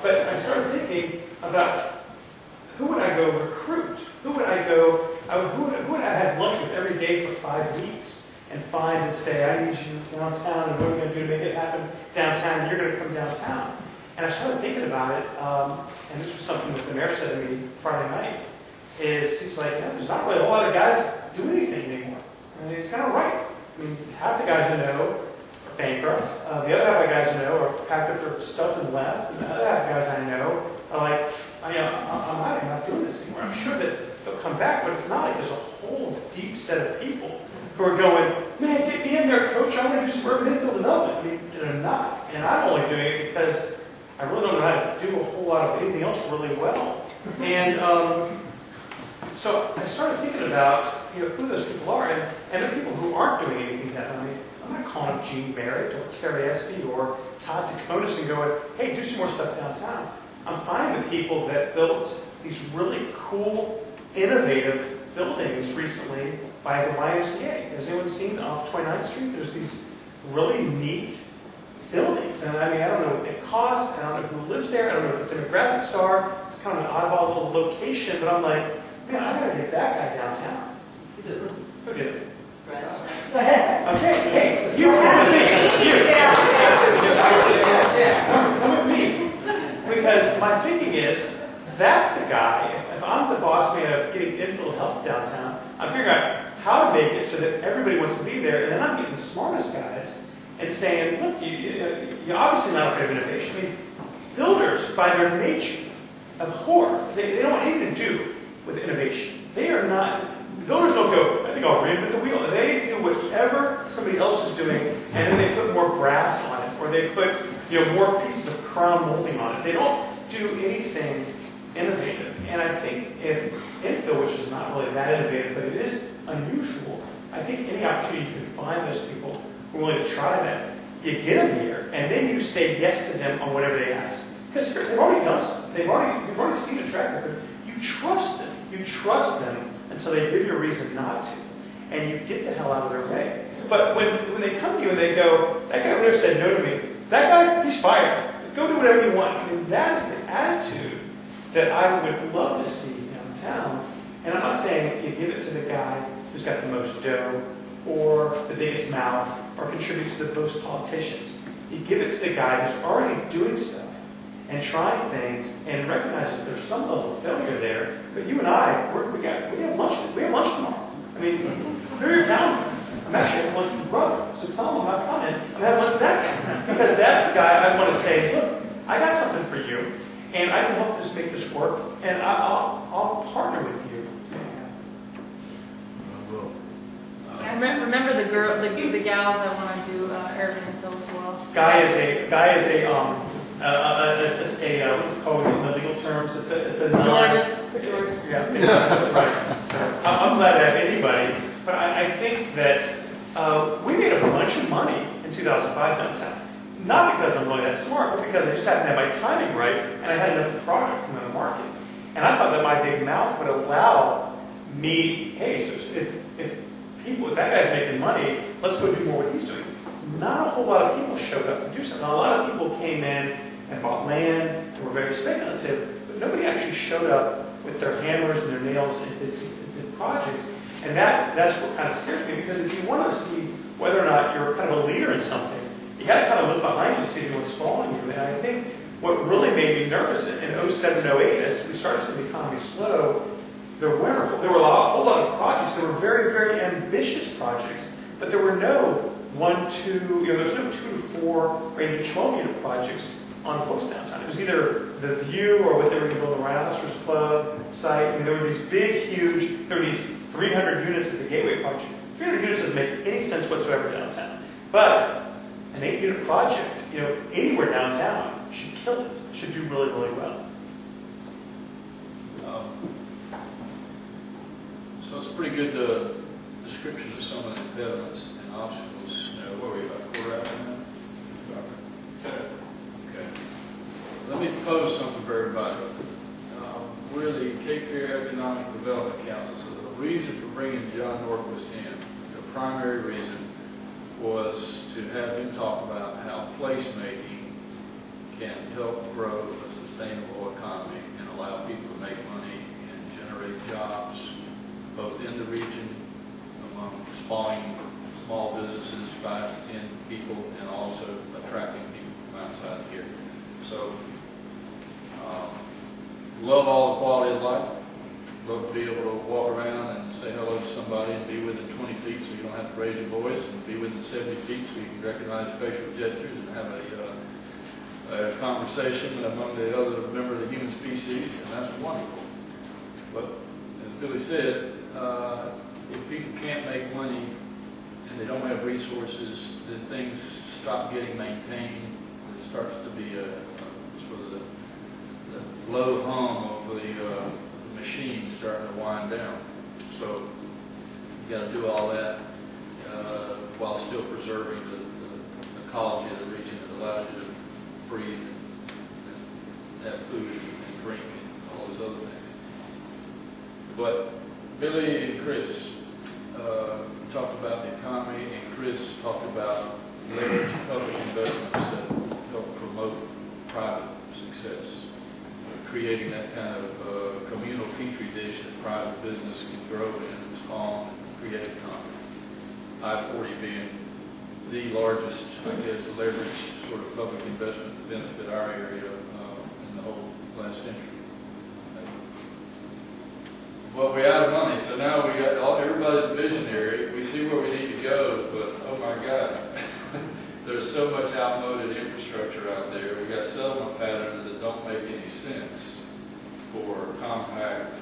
But I started thinking about who would I go recruit? Who would I go, who would I have lunch with every day for 5 weeks and find and say, I need you downtown, and what are we going to do to make it happen downtown, and you're going to come downtown. And I started thinking about it, and this was something that the mayor said to me Friday night, he's like, there's not really a whole lot of guys do anything anymore. I mean, he's kind of right. I mean, half the guys I know are bankrupt. The other half of the guys I know are packed up their stuff and left. And the other half of the guys I know are like, I'm not doing this anymore. I'm sure that they'll come back, but it's not like there's a whole deep set of people who are going, man, get me in there, coach. I want to do some urban infill development. I mean, they're not. And I'm only doing it because I really don't know how to do a whole lot of anything else really well. And so I started thinking about who those people are, and there are people who aren't doing anything that. I mean, I'm not calling up Gene Merritt or Terry Espy or Todd Taconis and going, hey, do some more stuff downtown. I'm finding the people that built these really cool, innovative buildings recently by the YMCA. Has anyone seen off 29th Street? There's these really neat buildings, and I mean, I don't know what they cost, I don't know who lives there, I don't know what the demographics are. It's kind of an oddball little location, but I'm like, man, I gotta get that guy downtown. Who did it? Okay, hey, you come with me. Because my thinking is, that's the guy, if I'm the boss man of getting infill help downtown, I'm figuring out how to make it so that everybody wants to be there, and then I'm getting the smartest guys and saying, look, you're obviously not afraid of innovation. I mean, builders, by their nature, abhor. They don't want anything to do with innovation. They are not, the builders don't go, I think I'll reinvent the wheel. They do whatever somebody else is doing, and then they put more brass on it, or they put more pieces of crown molding on it. They don't do anything innovative. And I think if infill, which is not really that innovative, but it is unusual, I think any opportunity you can find those people who are willing to try that, you get them here, and then you say yes to them on whatever they ask. Because they've already done stuff. You've already seen a track record. You trust them. You trust them until they give you a reason not to. And you get the hell out of their way. But when they come to you and they go, that guy over there said no to me. That guy, he's fired. Go do whatever you want. I mean, that is the attitude that I would love to see downtown. And I'm not saying you give it to the guy who's got the most dough or the biggest mouth or contributes to the most politicians. You give it to the guy who's already doing stuff and trying things and recognizes that there's some level of failure there. But you and I, we have lunch tomorrow. I mean, who are your calendar? I'm actually having lunch with your brother, so tell him I'm not coming. I'm having lunch with that guy. Because that's the guy I want to say is, look, I got something for you, and I can help this make this work, and I'll partner with you. I remember the gals that want to do urban infill as well. Guy is a what's it called in the legal terms? It's a Pejorative. Yeah, right. So I'm glad to have anybody, but I think that we made a bunch of money in 2005 downtown. Not because I'm really that smart, but because I just happened to have my timing right, and I had enough product in the market. And I thought that my big mouth would allow me, hey, so if that guy's making money, let's go do more what he's doing. Not a whole lot of people showed up to do something. Now, a lot of people came in and bought land and were very speculative, but nobody actually showed up with their hammers and their nails and did projects. And that's what kind of scares me, because if you want to see whether or not you're kind of a leader in something, you got to kind of look behind you to see what's following you. And I think what really made me nervous in 07, 08, as we started to see the economy slow, there were a whole lot of projects. There were very, very ambitious projects, but there were no 1, 2, there's no 2 to 4 or even 12-unit projects on the books downtown. It was either the View or what they were going to build the Rhinoceros Club site. I mean, there were these big, huge, there were these 300 units at the Gateway project. 300 units doesn't make any sense whatsoever downtown. But an 8-unit project, anywhere downtown should kill it, should do really, really well. So it's a pretty good description of some of the impediments and obstacles. What were you, about a quarter hour now? Okay. propose something for everybody. We're the Cape Fear Economic Development Council, so the reason for bringing John Norquist in, the primary reason, was to have him talk about how placemaking can help grow a sustainable economy and allow people to make money and generate jobs, both in the region, among spawning small businesses, 5 to 10 people, and also attracting people from outside here. So, love all the quality of life. Love to be able to walk around and say hello to somebody and be within 20 feet so you don't have to raise your voice, and be within 70 feet so you can recognize facial gestures and have a conversation among the other members of the human species, and that's wonderful. But as Billy said, if people can't make money and they don't have resources, then things stop getting maintained. It starts to be sort of the low hum of the machine starting to wind down. So you got to do all that while still preserving the ecology of the region that allows you to breathe and have food and drink and all those other things. But Billy and Chris talked about the economy, and Chris talked about leverage public investments that help promote private success, creating that kind of communal petri dish that private business can grow in and spawn and create economy. I-40 being the largest, I guess, leveraged sort of public investment to benefit our area in the whole last century. Well, we're out of money, so now we got everybody's a visionary. We see where we need to go, but oh my God, there's so much outmoded infrastructure out there. We got settlement patterns that don't make any sense for compact,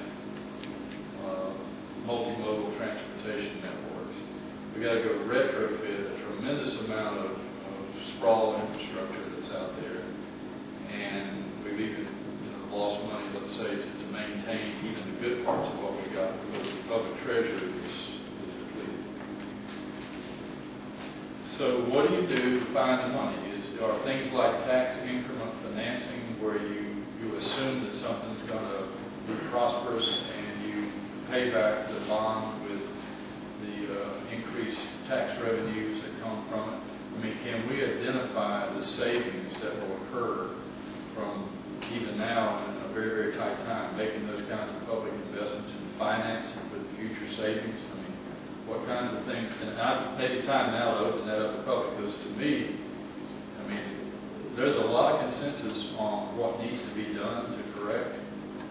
multimodal transportation networks. We got to go retrofit a tremendous amount of sprawl infrastructure that's out there, and we've even lost money, let's say, to maintain even the good parts of what we got because the public treasury was depleted. So what do you do to find the money? Are things like tax increment financing, where you assume that something's going to be prosperous and you pay back the bond with the increased tax revenues that come from it? I mean, can we identify the savings that will occur from even now in a very, very tight time, making those kinds of public investments and financing with future savings? I mean, what kinds of things can, I've maybe time now to open that up to public, because to me, I mean, there's a lot of consensus on what needs to be done to correct,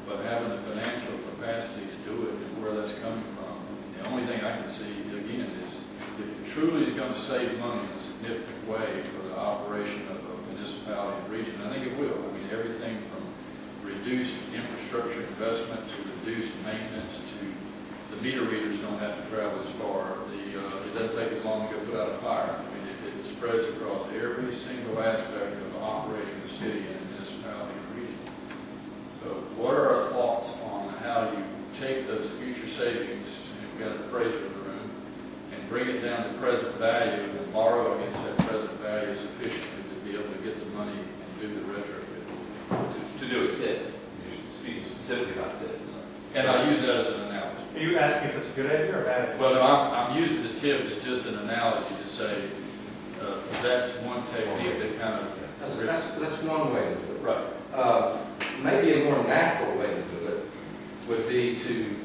but having the financial capacity to do it and where that's coming from, the only thing I can see, again, is if it truly is going to save money in a significant way for the operation of a municipality and region, I think it will. I mean, everything from reduced infrastructure investment to reduced maintenance to the meter readers don't have to travel as far. It doesn't take as long to go put out a fire. I mean, it spreads across every single aspect of operating the city and municipality and region. So what are our thoughts on how you take those future savings, and we've got an appraiser in the room, and bring it down to present value and borrow against that present value sufficiently to be able to get the money and do the retrofit? To do a tip, you're speaking specifically about tips. And I use that as an analogy. Are you asking if it's a good idea or a bad idea? Well, no, I'm using the tip as just an analogy to say that's one technique that kind of... That's one way to do it. Right. Maybe a more natural way to do it would be to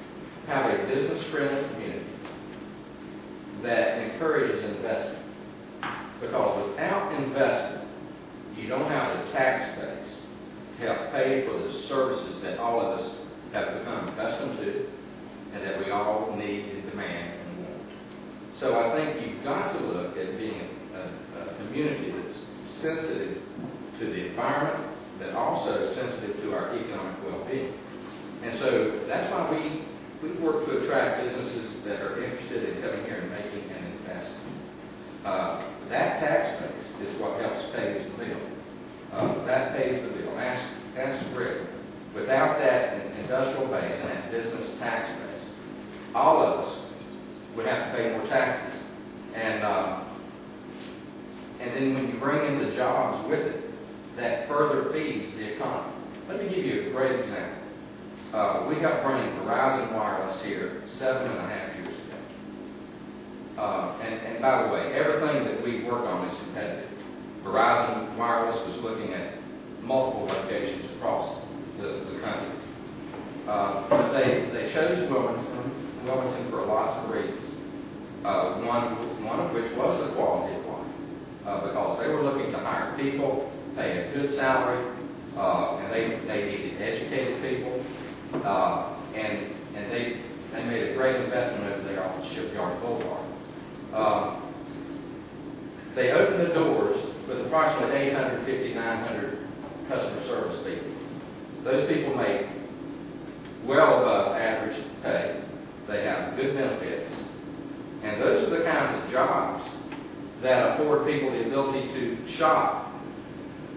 have a business-friendly community that encourages investment. Because without investment, you don't have the tax base to help pay for the services that all of us have become accustomed to and that we all need and demand and want. So I think you've got to look at being a community that's sensitive to the environment, but also sensitive to our economic well-being. And so that's why we work to attract businesses that are interested in coming here and making an investment. That tax base is what helps pay the bill. That pays the bill. Ask Rick. Without that industrial base and that business tax base, all of us would have to pay more taxes. And then when you bring in the jobs with it, that further feeds the economy. Let me give you a great example. We helped bring Verizon Wireless here 7.5 years ago. And by the way, everything that we work on is competitive. Verizon Wireless was looking at multiple locations across the country. But they chose Wilmington for lots of reasons. One of which was the quality of life, because they were looking to hire people, pay a good salary, and they needed educated people, and they made a great investment over there off of Shipyard Boulevard. They opened the doors with approximately 850, 900 customer service people. Those people make well above average pay. They have good benefits. And those are the kinds of jobs that afford people the ability to shop,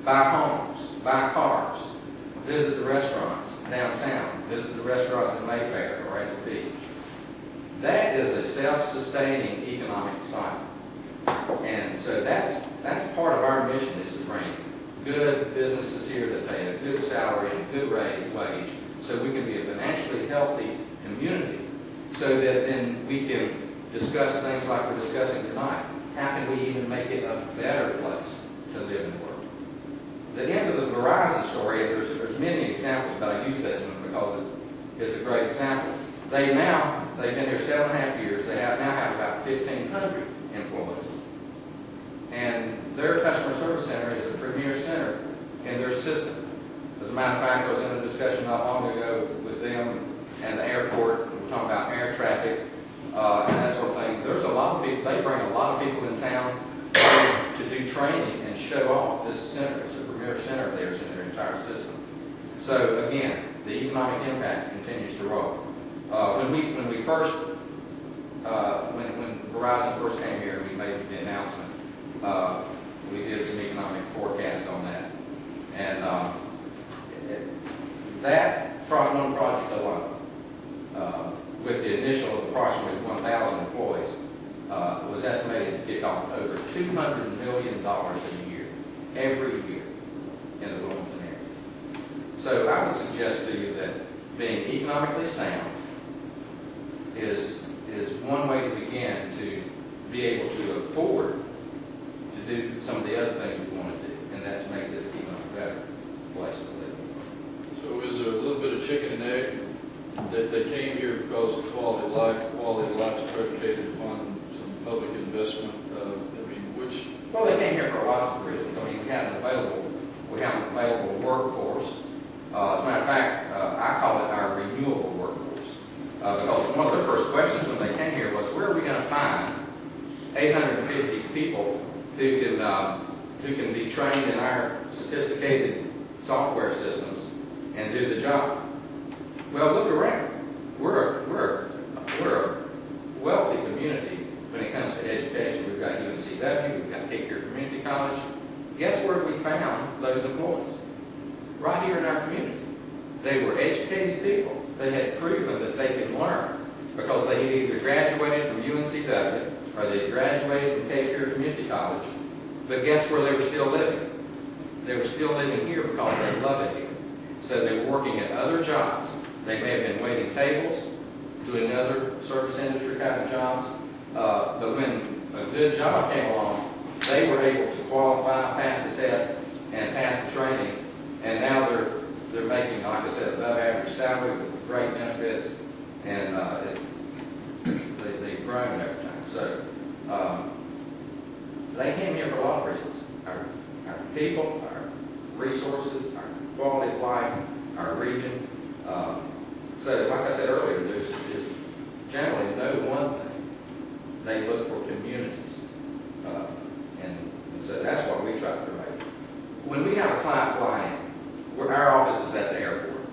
buy homes, buy cars, visit the restaurants downtown, visit the restaurants in Mayfair or at the beach. That is a self-sustaining economic cycle. And so that's part of our mission, is to bring good businesses here that pay a good salary and a good wage, so we can be a financially healthy community, so that then we can discuss things like we're discussing tonight. How can we even make it a better place to live and work? The end of the Verizon story, and there's many examples, but I use this one because it's a great example. They've been here 7.5 years. They now have about 1,500 employees. And their customer service center is a premier center in their system. As a matter of fact, I was in a discussion not long ago with them and the airport. We're talking about air traffic and that sort of thing. There's a lot of people, they bring a lot of people in town to do training and show off this center. It's a premier center of theirs in their entire system. So again, the economic impact continues to roll. When Verizon first came here and we made the announcement, we did some economic forecast on that. And that one project alone, with the initial of approximately 1,000 employees, was estimated to kick off over $200 million a year, every year, in the Wilmington area. So I would suggest to you that being economically sound is one way to begin to be able to afford to do some of the other things we want to do, and that's make this even a better place to live. So is there a little bit of chicken and egg that they came here because of quality of life? Quality of life is predicated upon some public investment. Well, they came here for lots of reasons. I mean, we have an available workforce. As a matter of fact, I call it our renewable workforce, because one of the first questions when they came here was, where are we going to find 850 people who can be trained in our sophisticated software systems and do the job? Well, look around. We're a wealthy community when it comes to education. We've got UNCW, we've got Cape Fear Community College. Guess where we found those employees? Right here in our community. They were educated people. They had proven that they could learn because they had either graduated from UNCW or they graduated from Cape Fear Community College. But guess where they were still living? They were still living here because they love it here. So they were working at other jobs. They may have been waiting tables, doing other service industry kind of jobs. But when a good job came along, they were able to qualify, pass the test, and pass the training. And now they're making, like I said, above average salary with great benefits, and they've grown and everything. So they came here for a lot of reasons. Our people, our resources, our quality of life, our region. So like I said earlier, there's generally no one thing. They look for communities. And so that's what we try to promote. When we have a client fly in, our office is at the airport.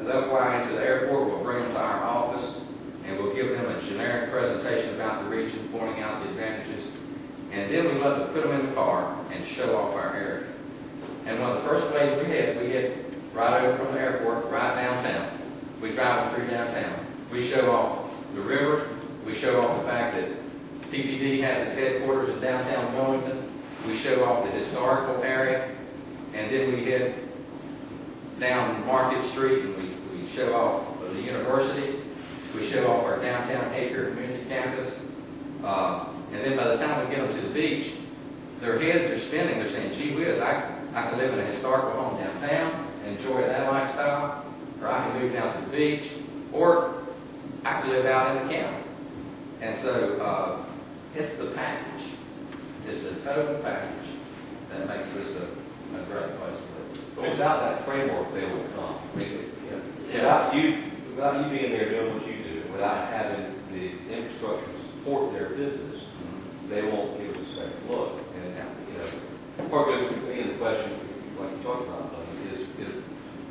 They'll fly into the airport, we'll bring them to our office, and we'll give them a generic presentation about the region, pointing out the advantages. And then we love to put them in the car and show off our area. And one of the first ways we hit right over from the airport, right downtown. We drive through downtown. We show off the river. We show off the fact that PPD has its headquarters in downtown Wilmington. We show off the historical area. And then we head down Market Street and we show off the university, we show off our downtown Hayfair Community Campus, and then by the time we get them to the beach, their heads are spinning. They're saying, gee whiz, I can live in a historical home downtown, enjoy that lifestyle, or I can move down to the beach, or I can live out in the county. And so it's the package. It's the total package that makes this a great place to live. But without that framework, they will come. I mean, Yeah. without you being there doing what you do, without having the infrastructure to support their business, they won't give us a second look. And, part goes to the question, like you talked about,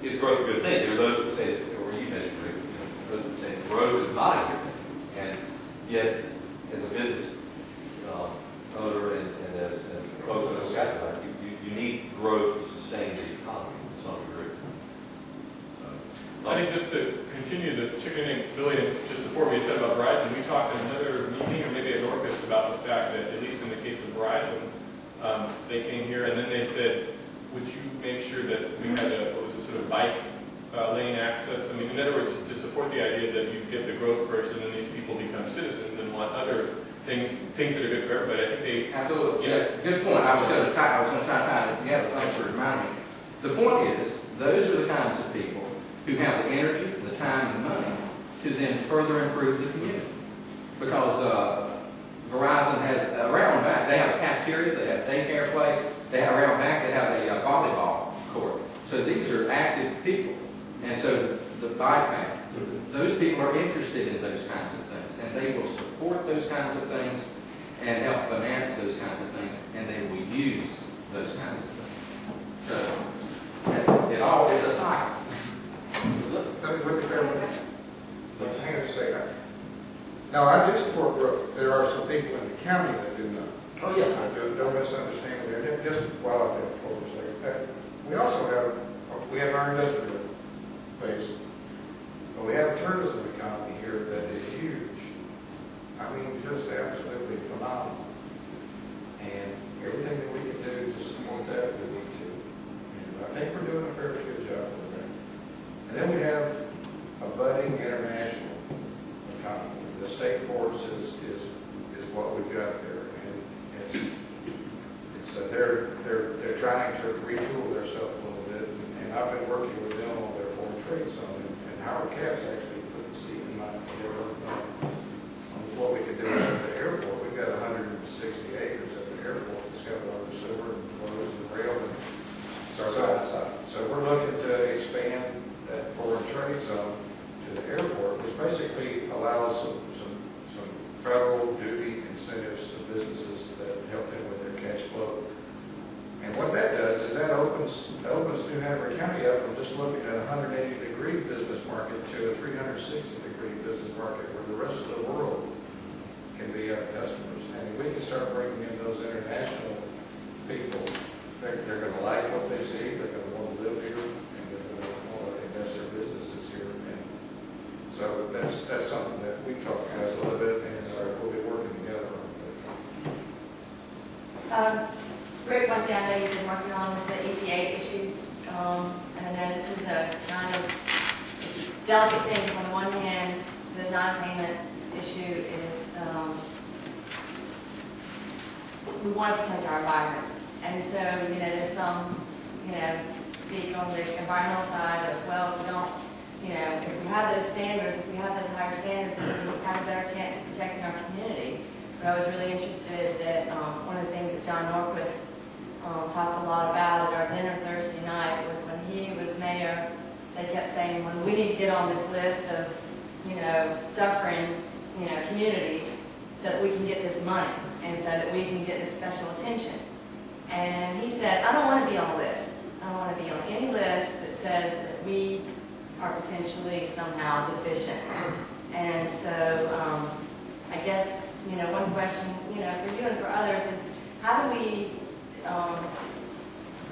is growth a good thing? There are those that say, or you mentioned, those that say growth is not a good thing. And yet, as a business owner and as folks that have got that, you need growth to sustain the economy to some degree. I think just to continue the chicken and egg, Billy, and just support what you said about Verizon, we talked in another meeting, or maybe at Norquist, about the fact that, at least in the case of Verizon, they came here and then they said, would you make sure that we had what was a sort of bike lane access? I mean, in other words, to support the idea that you get the growth first and then these people become citizens and want other things that are good for everybody. I think they... Absolutely. Yeah, good point. I was going to try to tie it together. Thanks for reminding me. The point is, those are the kinds of people who have the energy, the time, and money to then further improve the community. Because Verizon has, around back, they have a cafeteria, they have a daycare place, they have around back, they have a volleyball court. So these are active people. And so the bike path, those people are interested in those kinds of things, and they will support those kinds of things and help finance those kinds of things, and they will use those kinds of things. So it all is a cycle. Hang on a second. Now, I do support growth. There are some people in the county that do not. Oh, yeah. Don't misunderstand me there. Just while I've been for a second. We also have our industrial base. But we have a tourism economy here that is huge. I mean, just absolutely phenomenal. And everything that we can do to support that, we need to. And I think we're doing a fairly good job with that. And then we have a budding international economy. The state ports is what we've got there, and they're trying to retool themselves a little bit. And I've been working with them on their foreign trade zone, and Howard Caps actually put the seed in my endeavor on what we could do at the airport. We've got 160 acres at the airport that's got water, sewer, and roads and rail. So we're looking to expand that foreign trade zone to the airport, which basically allows some federal duty incentives to businesses that help them with their cash flow. And what that does is that opens New Hanover County up from just looking at a 180-degree business market to a 360-degree business market where the rest of the world can be our customers. And if we can start bringing in those international people, they're going to like what they see, they're going to want to live here, and they're going to want to invest their businesses here. And so that's something that we talked about a little bit, and we'll be working together on. Rick, one thing I know you've been working on is the EPA issue. And I know this is a kind of delicate thing, because on the one hand, the non-attainment issue is we want to protect our environment. And so, there's some, speak on the environmental side of, well, if we don't, if we have those standards, if we have those higher standards, then we have a better chance of protecting our community. But I was really interested that one of the things that John Norquist talked a lot about at our dinner Thursday night was when he was mayor, they kept saying, when we need to get on this list of, suffering, communities so that we can get this money and so that we can get this special attention. And he said, I don't want to be on a list. I don't want to be on any list that says that we are potentially somehow deficient. And so I guess, one question, for you and for others is, how do we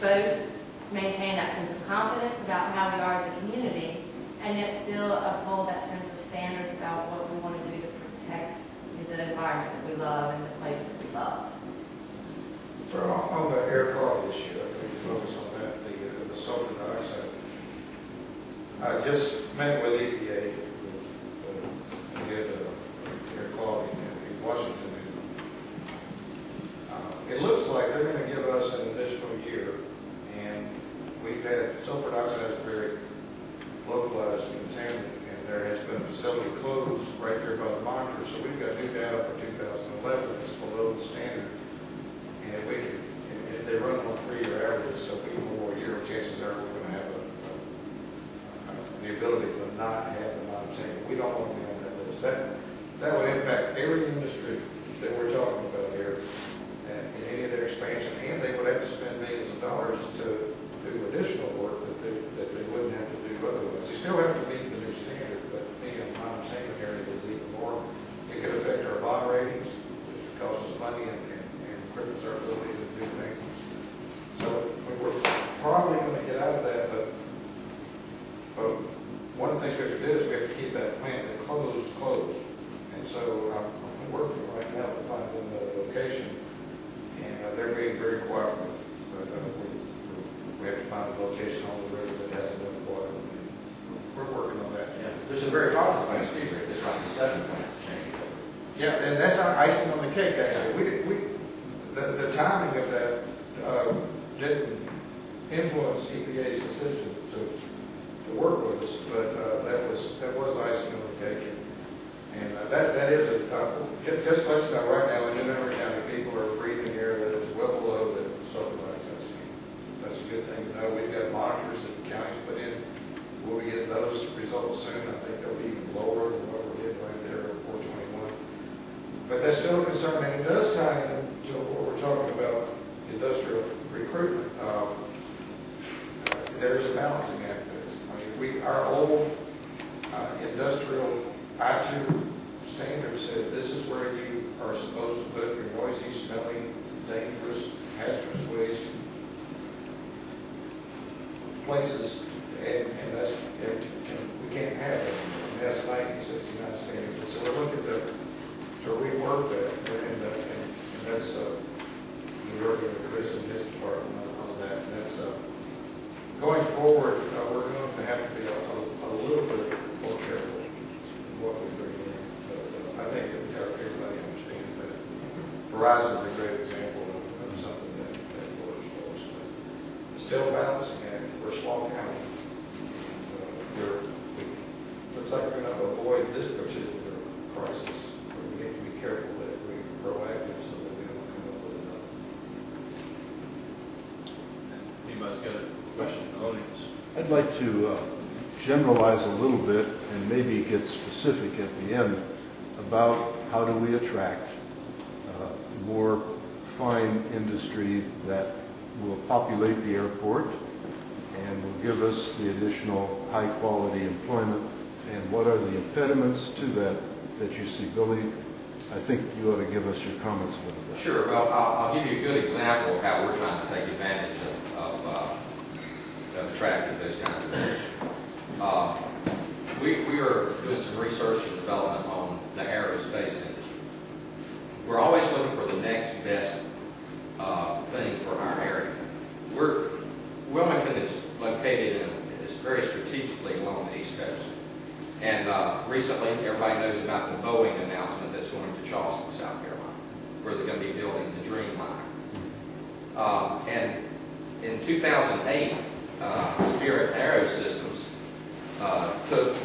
both maintain that sense of confidence about how we are as a community and yet still uphold that sense of standards about what we want to do to protect the environment that we love and the place that we love? Well, on the air quality issue, I think we focus on that, the sulfur dioxide. just met with EPA, we had air quality in Washington. It looks like they're going to give us an additional year, and we've had sulfur dioxide is very localized contaminant, and there has been a facility closed right there by the monitor, so we've got new data for 2011 that's below the standard, and we can, and they run on 3-year averages, so if we need more year, chances are we're going to have the ability to not have the non-contaminant. We don't want to be on that list. That would impact every industry that we're talking about here, in any of their expansion, and they would have to spend millions of dollars to do additional work that they wouldn't have to do otherwise. They still have to meet the new standard, but being in a non-containment area is even more. It could affect our bond ratings, which would cost us money and cripples our ability to do things. So we're probably going to get out of that, but one of the things we have to do is we have to keep that plant that closed. And so I'm working right now to find another location, and they're being very cooperative. But we have to find a location on the river that has enough water. We're working on that. Yeah, there's some very positive things to be here. This like the 7 plant change. Yeah, and that's our icing on the cake, actually. The timing of that didn't influence EPA's decision to work with us, but that was icing on the cake. And that is just to let you know, right now in New Memory County, people are breathing air that is well below the sulfur dioxide standard. That's a good thing to know. We've got monitors that the county's put in. We'll be getting those results soon. I think they'll be even lower than what we're getting right there at 421. But that's still a concern, and it does tie into what we're talking about, industrial recruitment. There is a balancing act there. I mean, our old industrial I-2 standard said this is where you are supposed to put your noisy, smelly, dangerous, hazardous waste places, and we can't have it. And that's a 1969 standard. And so we're looking to rework that, and that's we're working with Chris and his department on that. And that's going forward. We're going to have to be a little bit more careful what we bring in. But I think that everybody understands that. Verizon is a great example of something that works for us. But it's still balancing act. We're a small county. Looks like we're going to avoid this particular crisis. We need to be careful that we're proactive so that we don't come up with another. Anybody's got a question in the audience? I'd like to generalize a little bit and maybe get specific at the end about how do we attract more fine industry that will populate the airport and will give us the additional high-quality employment, and what are the impediments to that you see. Billy, I think you ought to give us your comments about that. Sure. Well, I'll give you a good example of how we're trying to take advantage of attracting those kinds of industry. We are doing some research and development on the aerospace industry. We're always looking for the next best thing for our area. Wilmington is located is very strategically along the East Coast. And recently, everybody knows about the Boeing announcement that's going to Charleston, South Carolina, where they're going to be building the Dreamliner. And in 2008, Spirit Aerosystems took a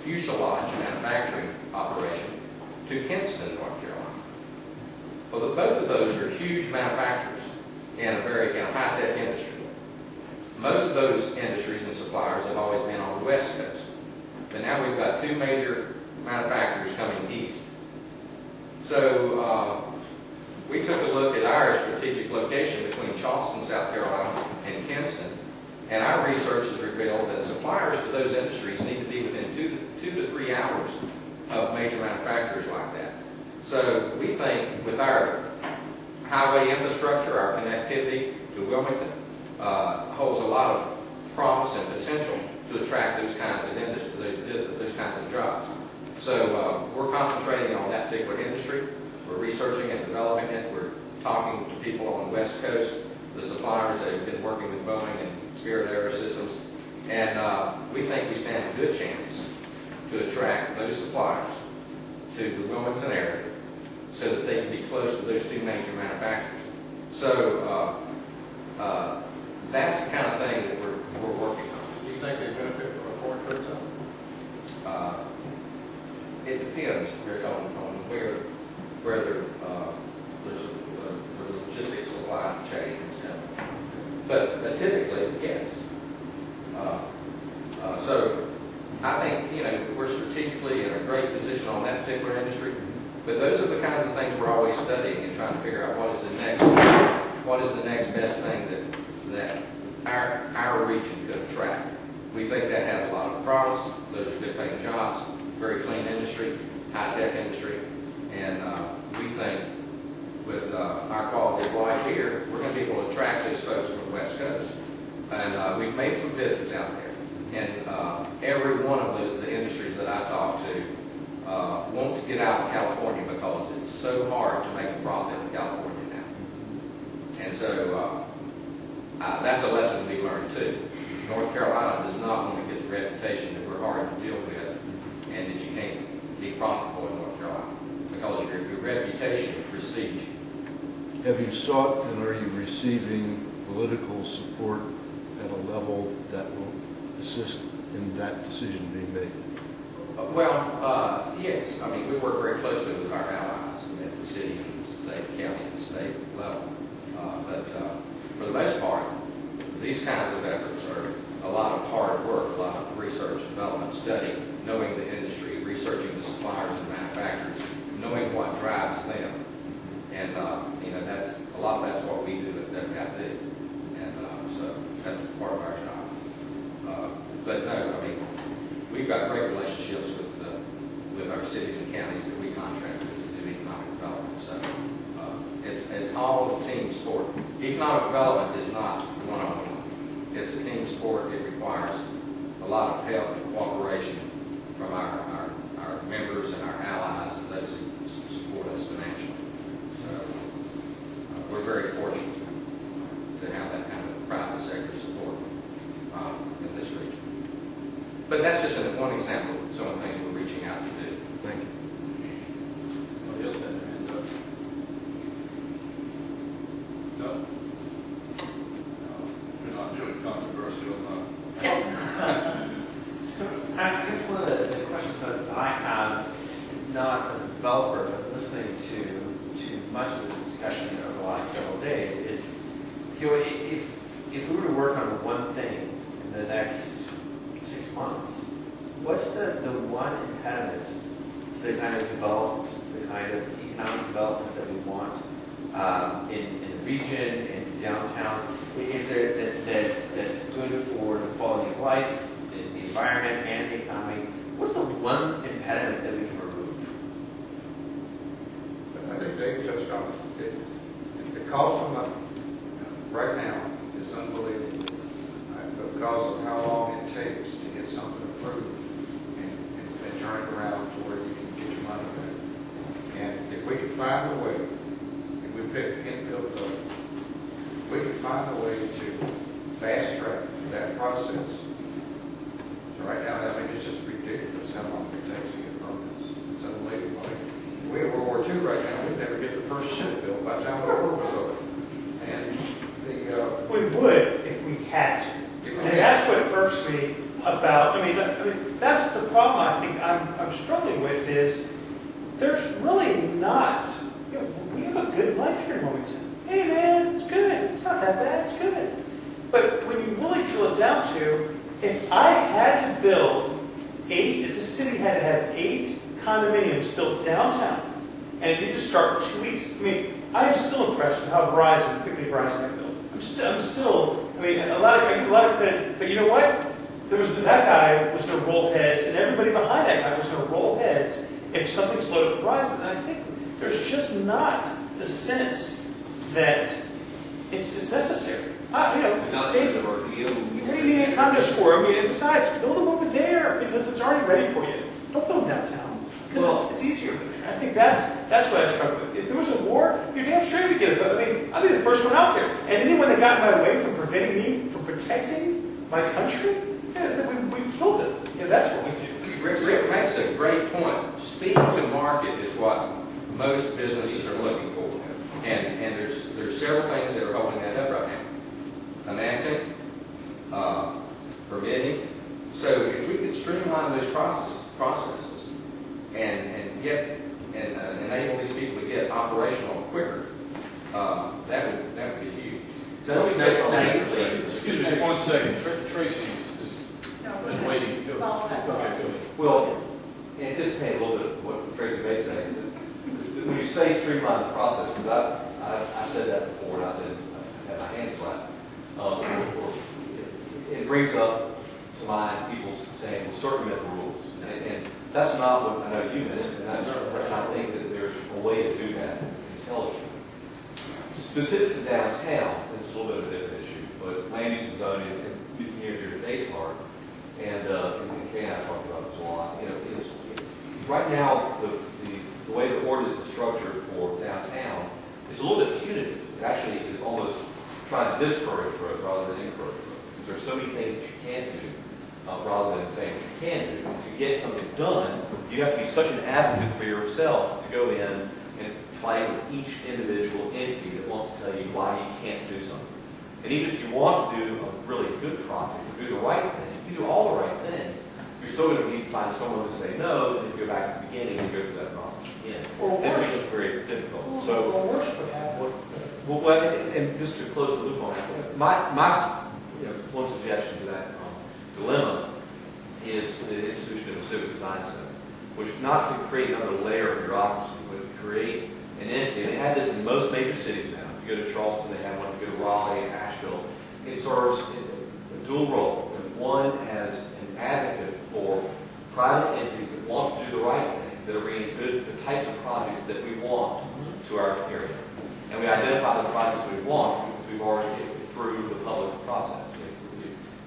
fuselage manufacturing operation to Kinston, North Carolina. Well, both of those are huge manufacturers in a high-tech industry. Most of those industries and suppliers have always been on the West Coast. But now we've got 2 major manufacturers coming east. So we took a look at our strategic location between Charleston, South Carolina, and Kinston, and our research has revealed that suppliers to those industries need to be within 2 to 3 hours of major manufacturers like that. So we think with our highway infrastructure, our connectivity to Wilmington holds a lot of promise and potential to attract those kinds of industry, those kinds of jobs. So we're concentrating on that particular industry. We're researching and developing it. We're talking to people on the West Coast, the suppliers that have been working with Boeing and Spirit Aerosystems, And we think we stand a good chance to attract those suppliers to the Wilmington area so that they can be close to those two major manufacturers. So that's the kind of thing that we're working on. Do you think they benefit from a foreign trade zone? It depends on where there's the logistics supply chain and stuff. But typically, yes. So I think, we're strategically in a great position on that particular industry. But those are the kinds of things we're always studying and trying to figure out what is the next best thing that our region could attract. We think that has a lot of promise. Those are good paying jobs, very clean industry, high-tech industry, and we think with our quality of life here, we're going to be able to attract those folks from the West Coast. And we've made some visits out there, and every one of the industries that I talk to want to get out of California because it's so hard to make a profit in California now. And so that's a lesson to be learned too. North Carolina does not want to get the reputation that we're hard to deal with and that you can't be profitable in North Carolina because your reputation precedes you. Have you sought and are you receiving political support at a level that will assist in that decision being made? Yes. I mean, we work very closely with our allies at the city, state, county, and state level. But for the most part, these kinds of efforts are a lot of hard work, a lot of research, development, study, knowing the industry, researching the suppliers and manufacturers, knowing what drives them. And, that's a lot of that's what we do at WID. And so that's part of our job. But no, I mean, we've got great relationships with our cities and counties that we contract with to do economic development. So it's all a team sport. Economic development is not one-on-one. It's a team sport. It requires a lot of help and cooperation from our members and our allies and those who support us financially. So we're very fortunate to have that kind of private sector support in this region. But that's just one example of some of the things we're reaching out to do. Thank you. Anybody else had their hand up? No? No. We're not doing controversial enough. So I guess one of the questions that I have, not as a developer, but listening to much of the discussion over the last several days is, if we were to work on one thing in the next 6 months, what's the one impediment to the kind of economic development that we want in the region, in downtown? Is there that's good for the quality of life, the environment, and the economy? What's the one impediment that we can remove? I think Dave touched on it. The cost of money right now is unbelievable because of how long it takes to get something approved and turn it around to where you can get your money back. And if we could find a way, if we pick infill funding, we could find a way to fast track that process. So right now, I mean, it's just ridiculous how long it takes to get permits. It's unbelievable. We have World War II right now. We'd never get the first ship built by the time the war was over. And We would if we had to. And that's what irks me about, I mean, that's the problem I think I'm struggling with is there's really not, we have a good life here in Wilmington. Hey man, it's good. It's not that bad. It's good. But when you really drill it down to, if I had to build if the city had to have 8 condominiums built downtown, and it needed to start in 2 weeks, I mean, I am still impressed with how quickly Verizon got built. I'm still, I mean, I give a lot of credit, but you know what? That guy was going to roll heads, and everybody behind that guy was going to roll heads if something slowed up Verizon. And I think there's just not the sense that it's necessary. What do you need a condo for? I mean, and besides, build them over there because it's already ready for you. Don't build them downtown because it's easier over there. I think that's what I struggle with. If there was a war, you're damn straight we get it. I mean, I'd be the first one out there. And anyone that got in my way from preventing me from protecting my country, we kill them. Yeah, that's what we do. Rick makes a great point. Speed to market is what most businesses are looking for. And there's several things that are holding that up right now. Financing, permitting. So if we could streamline those processes and enable these people to get operational quicker, that would be huge. Excuse me just 1 second. Tracy's been waiting. Go. Follow that. Okay, go. Well, anticipate a little bit of what Tracy may say. When you say streamline the process, because I've said that before and I've had my hands slapped, it brings up to mind people saying, well, circumvent the rules. And that's not what I know you meant, and that's I think that there's a way to do that intelligently. Specific to downtown, this is a little bit of a different issue, but land use and zoning, and near your dates mark, and Kay and I talked about this a lot, is right now the way the ordinance is structured for downtown is a little bit punitive. It actually is almost trying to discourage growth rather than encourage growth, because there's so many things that you can't do rather than saying what you can do. And to get something done, you have to be such an advocate for yourself to go in and fight with each individual entity that wants to tell you why you can't do something. And even if you want to do a really good project, or do the right thing, if you do all the right things, you're still going to need to find someone to say no, and then you go back to the beginning and go through that process again. Or And it worse. becomes very difficult. Or worse would happen. Well, and just to close the loop on that, my one suggestion to that dilemma is the institution of a civic design center, which not to create another layer of bureaucracy, but to create an entity. They have this in most major cities now. If you go to Charleston, they have one. If you go to Raleigh, Asheville, it serves a dual role. One as an advocate for private entities that want to do the right thing, that are bringing the types of projects that we want to our area. And we identify the projects we want because we've already get through the public process.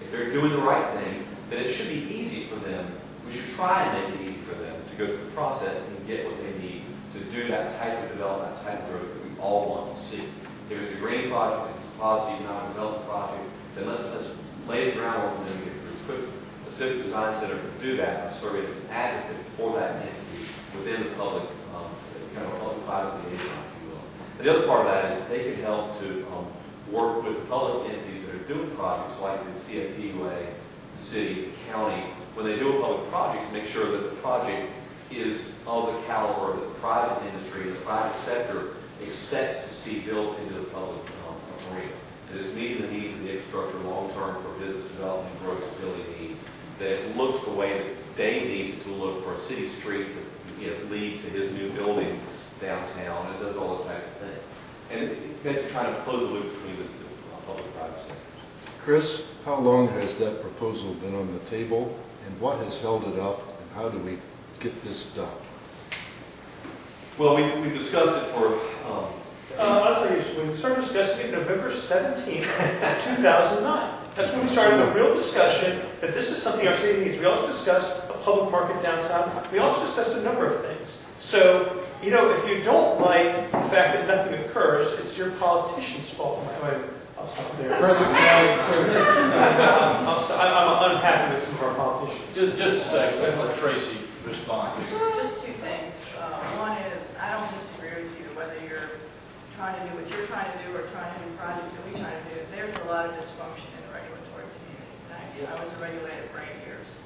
If they're doing the right thing, then it should be easy for them. We should try and make it easy for them to go through the process and get what they need to do that type of development, that type of growth that we all want to see. If it's a green project, if it's a positive economic development project, then let's lay the groundwork and then we get through. The Civic Design Center can do that by serving as an advocate for that entity within the public, kind of a public-private liaison, if you will. And the other part of that is that they can help to work with public entities that are doing projects like the CFEDC, the city, the county, when they do a public project, to make sure that the project is of the caliber that the private industry, the private sector expects to see built into the public arena. That it's meeting the needs of the infrastructure long-term for business development and growth ability needs. That it looks the way that today needs it to look for a city street to lead to his new building downtown. And it does all those types of things. And basically trying to close the loop between the public-private sectors. Chris, how long has that proposal been on the table, and what has held it up, and how do we get this done? Well, we discussed it for... I'll tell you, we started discussing it November 17th, 2009. That's when we started the real discussion that this is something our city needs. We also discussed a public market downtown. We also discussed a number of things. So, if you don't like the fact that nothing occurs, it's your politician's fault. I'll stop there. I'm unhappy with some of our politicians. Just a second. Let's let Tracy respond. Just two things. One is, I don't disagree with you whether you're trying to do what you're trying to do or trying to do projects that we try to do. There's a lot of dysfunction in the regulatory community. I was a regulator for 8 years,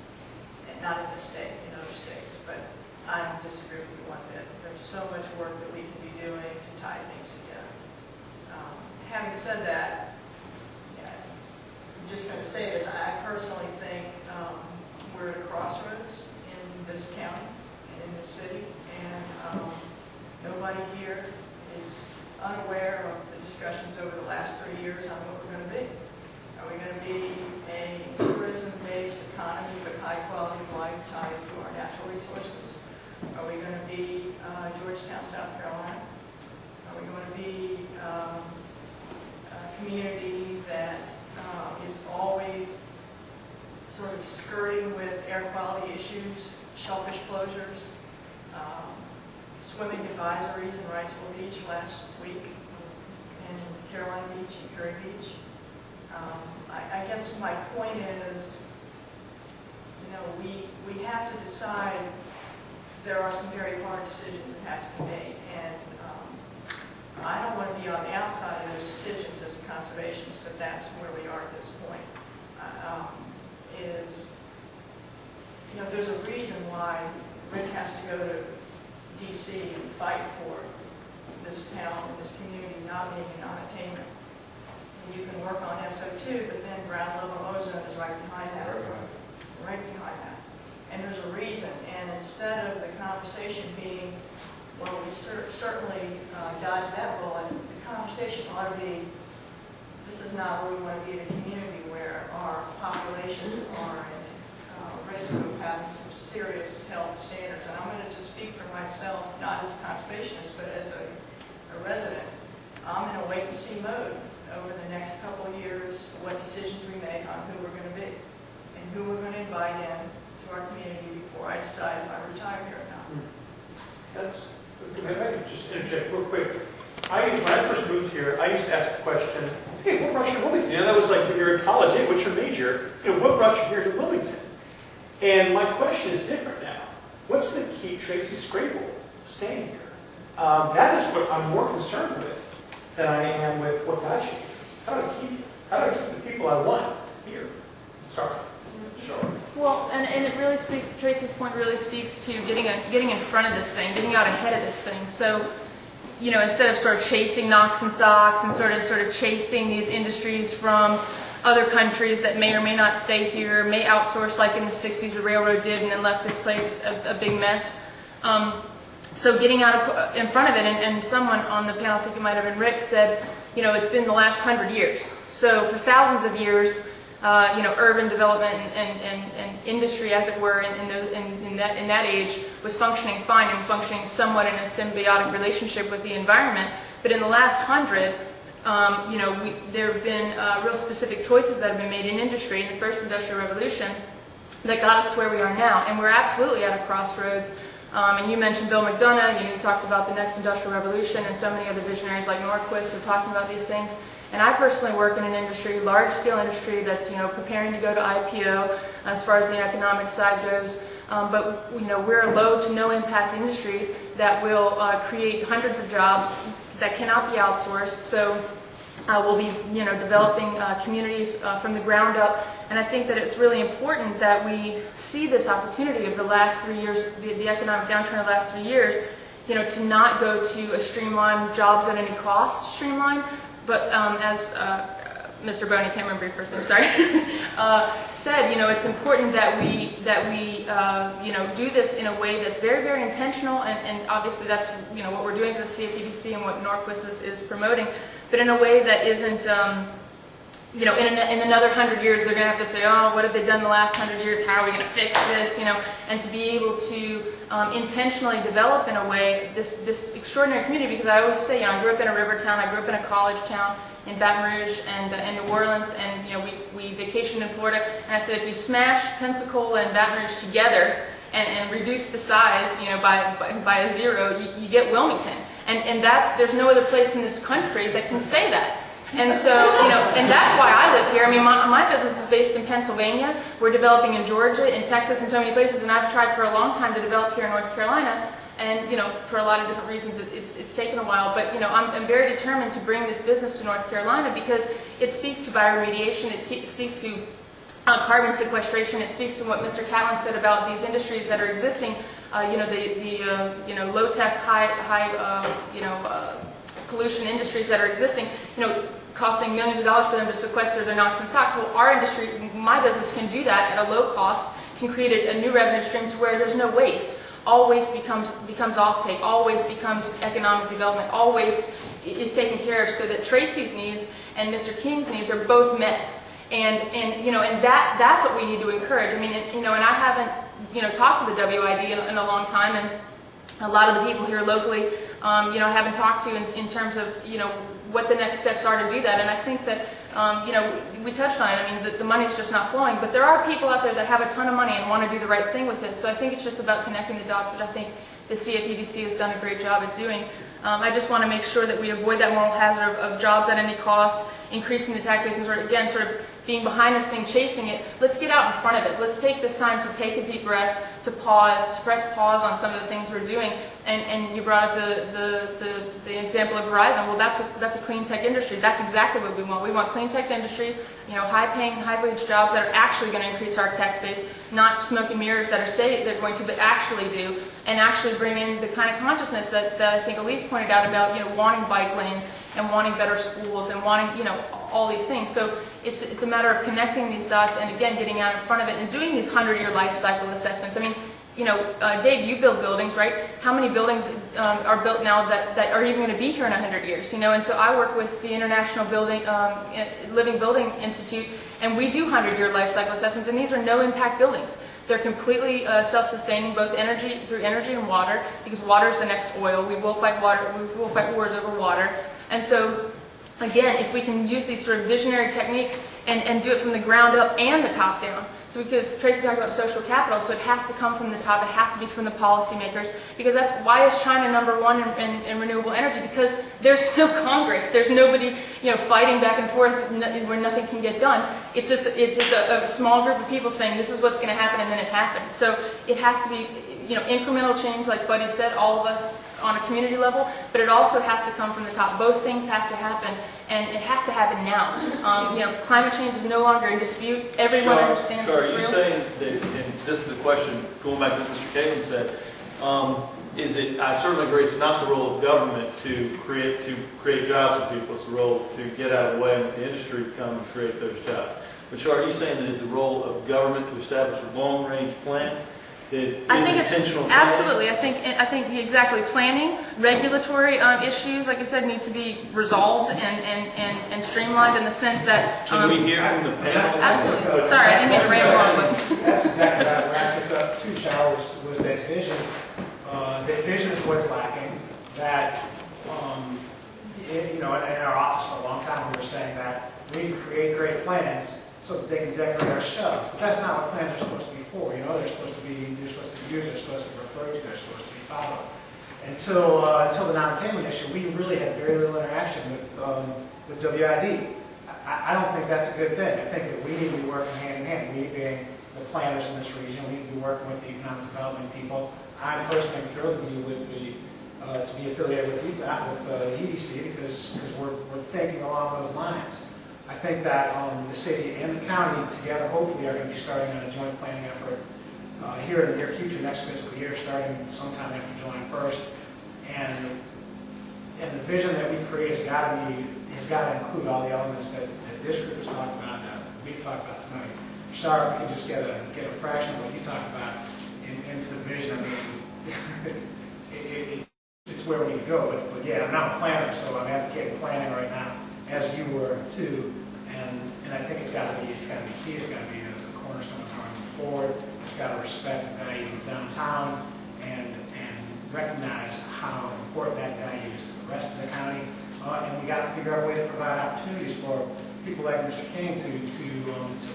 and not in the state, in other states, but I don't disagree with you one bit. There's so much work that we can be doing to tie things together. Having said that, I'm just going to say this. I personally think we're at a crossroads in this county and in this city, and nobody here is unaware of the discussions over the last 3 years on what we're going to be. Are we going to be a tourism-based economy with high-quality of life tied to our natural resources? Are we going to be Georgetown, South Carolina? Are we going to be a community that is always sort of skirting with air quality issues, shellfish closures, swimming advisories in Wrightsville Beach last week, in Caroline Beach and Curry Beach? I guess my point is, we have to decide. There are some very hard decisions that have to be made, and I don't want to be on the outside of those decisions as a conservationist, but that's where we are at this point. There's a reason why Rick has to go to DC and fight for this town and this community not being in non-attainment. And you can work on SO2, but then ground level ozone is right behind that. Right behind that. And there's a reason, and instead of the conversation being, well, we certainly dodged that bullet, the conversation ought to be, this is not where we want to be in a community where our populations are in risk of having some serious health standards. And I'm going to just speak for myself, not as a conservationist, but as a resident. I'm in a wait-and-see mode over the next couple of years, what decisions we make on who we're going to be and who we're going to invite in to our community before I decide if I retire here or not. That's, if I could just interject real quick. When I first moved here, I used to ask the question, hey, what brought you to Wilmington? That was like when you're in college, hey, what's your major? What brought you here to Wilmington? And my question is different now. What's going to keep Tracy Scrable staying here? That is what I'm more concerned with than I am with what got you here. How do I keep the people I want here? Sorry. Sure. Well, and it really speaks, Tracy's point really speaks to getting in front of this thing, getting out ahead of this thing. So, instead of sort of chasing knocks and socks and sort of chasing these industries from other countries that may or may not stay here, may outsource like in the 60s the railroad did and then left this place a big mess. So getting out in front of it, and someone on the panel, I think it might have been Rick, said, it's been the last 100 years. So for thousands of years, urban development and industry, as it were, in that age was functioning fine and functioning somewhat in a symbiotic relationship with the environment. But in the last 100, there have been real specific choices that have been made in industry in the first industrial revolution that got us to where we are now. And we're absolutely at a crossroads. And you mentioned Bill McDonough, who talks about the next industrial revolution, and so many other visionaries like Norquist are talking about these things. And I personally work in an industry, large-scale industry, that's preparing to go to IPO as far as the economic side goes. But we're a low to no impact industry that will create hundreds of jobs that cannot be outsourced. So we'll be developing communities from the ground up. And I think that it's really important that we see this opportunity of the last 3 years, the economic downturn of the last 3 years, to not go to a streamlined jobs at any cost streamline, but as Mr. Boney, can't remember your first name, sorry, said, it's important that we do this in a way that's very, very intentional, and obviously that's, what we're doing with CFEDC and what Norquist is promoting, but in a way that isn't, in another 100 years, they're going to have to say, oh, what have they done the last 100 years? How are we going to fix this? And to be able to intentionally develop in a way this extraordinary community. Because I always say, I grew up in a river town, I grew up in a college town in Baton Rouge and New Orleans, and we vacationed in Florida. And I said, if you smash Pensacola and Baton Rouge together and reduce the size, by a zero, you get Wilmington. And there's no other place in this country that can say that. And so, and that's why I live here. I mean, my business is based in Pennsylvania. We're developing in Georgia, in Texas, and so many places. And I've tried for a long time to develop here in North Carolina. And, for a lot of different reasons, it's taken a while. But, I'm very determined to bring this business to North Carolina because it speaks to bioremediation. It speaks to carbon sequestration. It speaks to what Mr. Catlin said about these industries that are existing. The low-tech, high pollution industries that are existing, costing millions of dollars for them to sequester their NOx and SOx. Well, our industry, my business, can do that at a low cost, can create a new revenue stream to where there's no waste. All waste becomes offtake. All waste becomes economic development. All waste is taken care of so that Tracy's needs and Mr. King's needs are both met. And that's what we need to encourage. I mean, and I haven't, talked to the WID in a long time, and a lot of the people here locally, haven't talked to in terms of, what the next steps are to do that. And I think that, we touched on it. I mean, the money's just not flowing. But there are people out there that have a ton of money and want to do the right thing with it. So I think it's just about connecting the dots, which I think the CFEDC has done a great job at doing. I just want to make sure that we avoid that moral hazard of jobs at any cost, increasing the tax base, and again, being behind this thing, chasing it. Let's get out in front of it. Let's take this time to take a deep breath, to pause, to press pause on some of the things we're doing. And you brought up the example of Verizon. Well, that's a clean tech industry. That's exactly what we want. We want clean tech industry, high-paying, high-wage jobs that are actually going to increase our tax base, not smoke and mirrors that are say they're going to, but actually do, and actually bring in the kind of consciousness that I think Elise pointed out about, wanting bike lanes and wanting better schools and wanting, all these things. So it's a matter of connecting these dots and, again, getting out in front of it and doing these 100-year life cycle assessments. I mean, Dave, you build buildings, right? How many buildings are built now that are even going to be here in 100 years? And so I work with the International Living Building Institute, and we do 100-year life cycle assessments, and these are no-impact buildings. They're completely self-sustaining, both through energy and water, because water is the next oil. We will fight wars over water, and so. Again, if we can use these sort of visionary techniques and do it from the ground up and the top down. So because Tracy talked about social capital, so it has to come from the top, it has to be from the policymakers, because that's why is China #1 in renewable energy, because there's no Congress, there's nobody fighting back and forth where nothing can get done. It's just a small group of people saying this is what's going to happen, and then it happens. So it has to be incremental change, like Buddy said, all of us on a community level, but it also has to come from the top. Both things have to happen, and it has to happen now. Climate change is no longer in dispute. Everyone understands Sure, it's are you real. saying that, and this is a question, going back to what Mr. Kagan said, I certainly agree it's not the role of government to create jobs for people, it's the role to get out of the way and let the industry come and create those jobs. But are you saying that it's the role of government to establish a long-range plan? I think it's absolutely. I think exactly. Planning, regulatory issues, like I said, need to be resolved and streamlined in the sense that. Can we hear from the panel? Absolutely. Sorry, I didn't mean to ramble on, but. That's exactly what I picked up too, Showers, was that vision. That vision is what is lacking. That in our office for a long time we were saying that we create great plans so that they can decorate our shelves. But that's not what plans are supposed to be for. They're supposed to be used, they're supposed to be referred to, they're supposed to be followed. Until the non-attainment issue, we really had very little interaction with WID. I don't think that's a good thing. I think that we need to be working hand in hand. We being the planners in this region, we need to be working with the economic development people. I'm personally thrilled to be affiliated with EDC because we're thinking along those lines. I think that the city and the county together hopefully are going to be starting on a joint planning effort here in the near future, next fiscal year, starting sometime after July 1st. And the vision that we create has got to include all the elements that this group has talked about, that we've talked about tonight. Shar, if we could just get a fraction of what you talked about into the vision. I mean, it's where we need to go. But yeah, I'm not a planner, so I'm advocating planning right now, as you were too, and I think it's got to be key. It's got to be the cornerstone of how we move forward. It's got to respect the value of downtown and recognize how important that value is to the rest of the county. And we got to figure out a way to provide opportunities for people like Mr. King to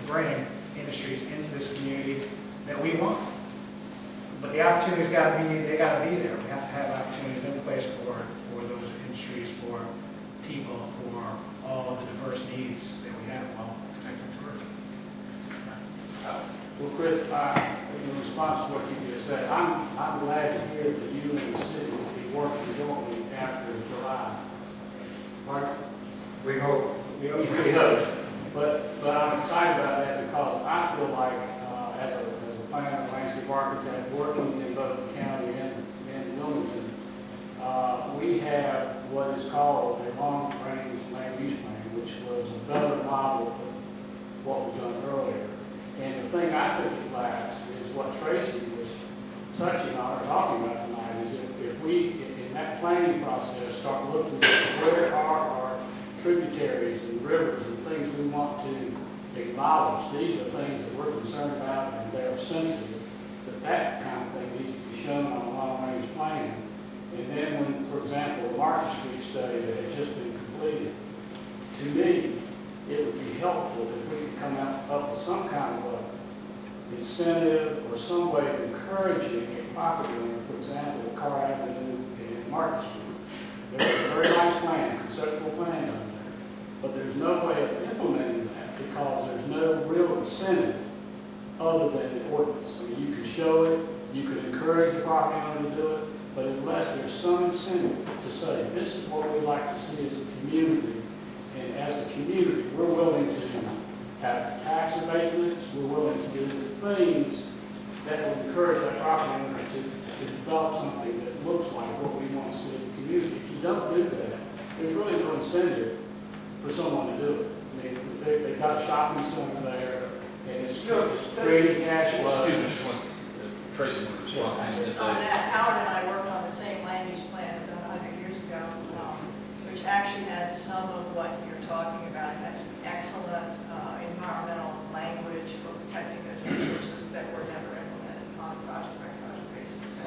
bring industries into this community that we want. But the opportunities got to be there. We have to have opportunities in place for those industries, for people, for all of the diverse needs that we have while protecting tourism. Well, Chris, in response to what you just said, I'm glad to hear that you and the city will be working jointly after July. Pardon? We hope. We hope. But I'm excited about that because I feel like as a planner, landscape architect, working in both the county and Wilmington, we have what is called a long-range land use plan, which was a better model of what was done earlier. And the thing I think it lacks is what Tracy was touching on or talking about tonight, is if we, in that planning process, start looking at where are our tributaries and rivers and things we want to acknowledge. These are things that we're concerned about and they're sensitive. That kind of thing needs to be shown on a long-range plan. And then when, for example, the Market Street study that had just been completed, to me, it would be helpful if we could come up with some kind of a incentive or some way of encouraging a property owner, for example, Carr Avenue and Market Street. There's a very nice plan, conceptual plan on there, but there's no way of implementing that because there's incentive other than the ordinance. I mean, you can show it, you can encourage the property owner to do it, but unless there's some incentive to say, this is what we'd like to see as a community, and as a community, we're willing to have tax abatements, we're willing to do these things that will encourage that property owner to develop something that looks like what we want to see as a community. If you don't do that, there's really no incentive for someone to do it. I mean, they've got a shopping center there, and it's just creating cash flow. Excuse me, just one, Tracy would respond. Just on that, Howard and I worked on the same land use plan about 100 years ago, which actually had some of what you're talking about. It had some excellent environmental language for protecting those resources that were never implemented on a project-by-project basis.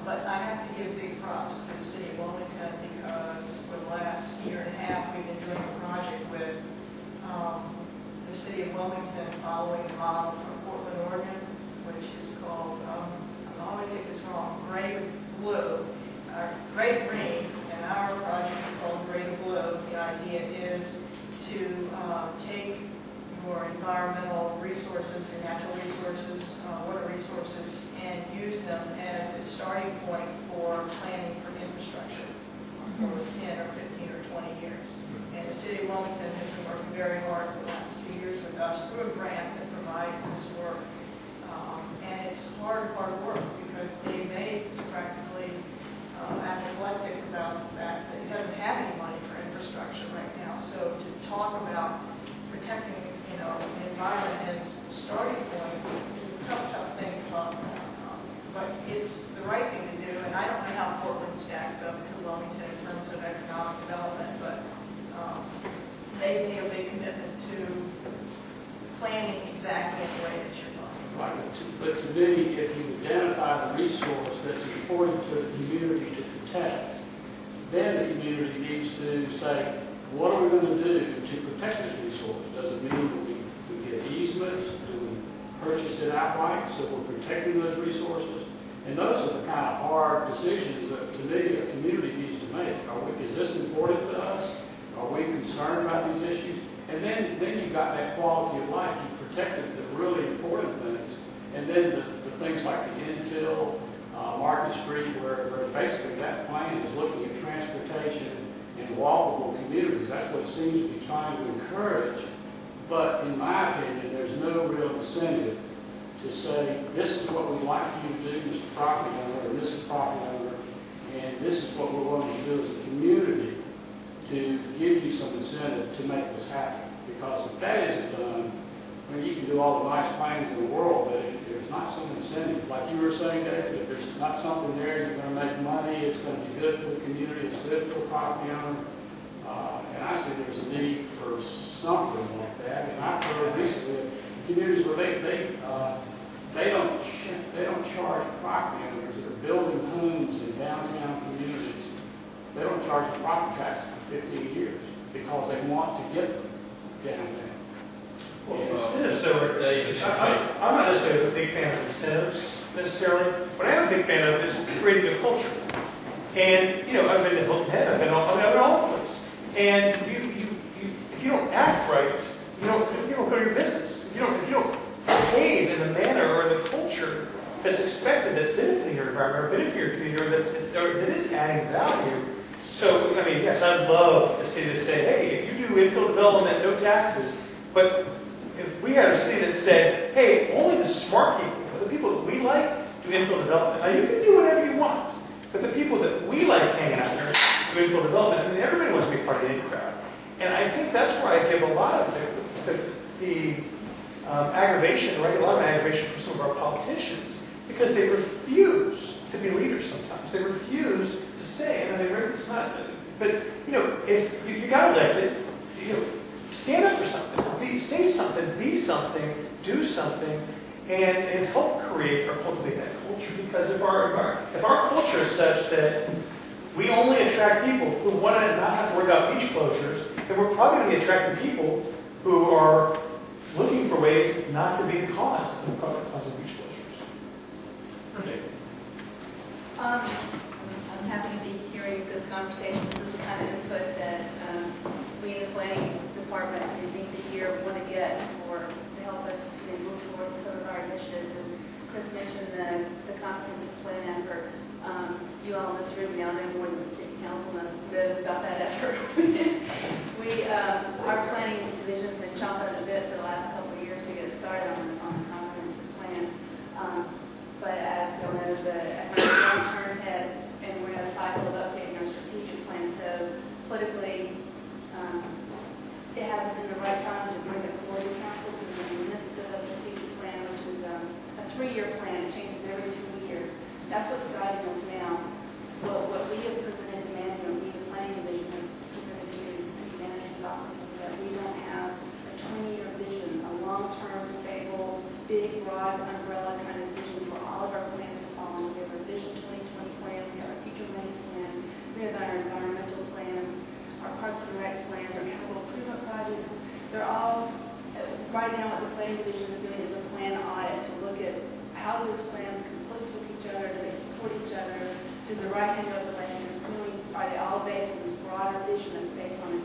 But I have to give big props to the city of Wilmington because for the last year and a half, we've been doing a project with the city of Wilmington following the model from Portland, Oregon, which is called, I always get this wrong, gray blue, gray green, and our project is called gray to blue. The idea is to take your environmental resources, your natural resources, water resources, and use them as a starting point for planning for infrastructure over 10 or 15 or 20 years. And the city of Wilmington has been working very hard for the last 2 years with us through a grant that provides this work. And it's hard work because Dave Mays is practically apoplectic about the fact that he doesn't have any money for infrastructure right now. So to talk about protecting, the environment as a starting point is a tough thing to talk about. But it's the right thing to do, and I don't know how Portland stacks up to Wilmington in terms of economic development, but they made a big commitment to planning exactly the way that you're talking about. Right, but to me, if you identify the resource that's important to the community to protect, then the community needs to say, what are we going to do to protect this resource? Does it mean that we get easements? Do we purchase it outright so we're protecting those resources? And those are the kind of hard decisions that, to me, a community needs to make. Is this important to us? Are we concerned about these issues? And then you've got that quality of life. You protected the really important things. And then the things like the infill, Market Street, where basically that plan is looking at transportation in walkable communities. That's what it seems to be trying to encourage. But in my opinion, there's no real incentive to say, this is what we'd like for you to do, Mr. Property Owner, or Mrs. Property Owner, and this is what we're willing to do as a community to give you some incentive to make this happen. Because if that isn't done, I mean, you can do all the nice plans in the world, but if there's not some incentive, like you were saying, David, if there's not something there, you're going to make money, it's going to be good for the community, it's good for the property owner. And I see there's a need for something like that. And I've heard recently communities where they don't charge property owners that are building homes in downtown communities. They don't charge the property taxes for 15 years because they want to get them downtown. Incentives, so I'm not necessarily a big fan of incentives necessarily. What I am a big fan of is creating a culture. And I've been to Hilton Head, I've been all over the place. And if you don't act right, you don't go to your business. If you don't behave in the manner or the culture that's expected, that's benefiting your environment, or benefiting your community, or that is adding value. So, I mean, yes, I'd love the city to say, hey, if you do infill development, no taxes, but if we had a city that said, hey, only the smart people, the people that we like, do infill development. Now, you can do whatever you want, but the people that we like hanging out there do infill development. I mean, everybody wants to be part of the in crowd. And I think that's where I give a lot of the aggravation, or I get a lot of aggravation from some of our politicians, because they refuse to be leaders sometimes. They refuse to say, and it's not, but, if you got elected, stand up for something. Say something, be something, do something, and help create or cultivate that culture. Because if our culture is such that we only attract people who want to not have to worry about beach closures, then we're probably going to be attracting people who are looking for ways not to be the cause of beach closures. Okay. I'm happy to be hearing this conversation. This is the kind of input that we in the planning department need to hear, want to get for the just mention the comprehensive plan effort. You all in this room now know more than the city council knows about that effort. Our planning division has been chomping at the bit for the last couple of years to get started on the comprehensive plan. But as we all know, the economic downturn had, and we're in a cycle of updating our strategic plan. So politically, it hasn't been the right time to bring it forward to council because we're in the midst of a strategic plan, which is a 3-year plan. It changes every 3 years. That's what's guiding us now. What we have presented to management, we, the planning division, have presented to the city manager's office, is that we don't have a 20-year vision, a long-term, stable, big, broad umbrella kind of vision for all of our plans to fall in. We have our Vision 2020 plan, we have our future lands plan, we have our environmental plans, our Parks and Rec plans, our capital improvement projects. They're all, right now what the planning division is doing is a plan audit to look at how those plans conflict with each other, do they support each other, does the right hand of the land is doing, are they all based on this broader vision that's based on a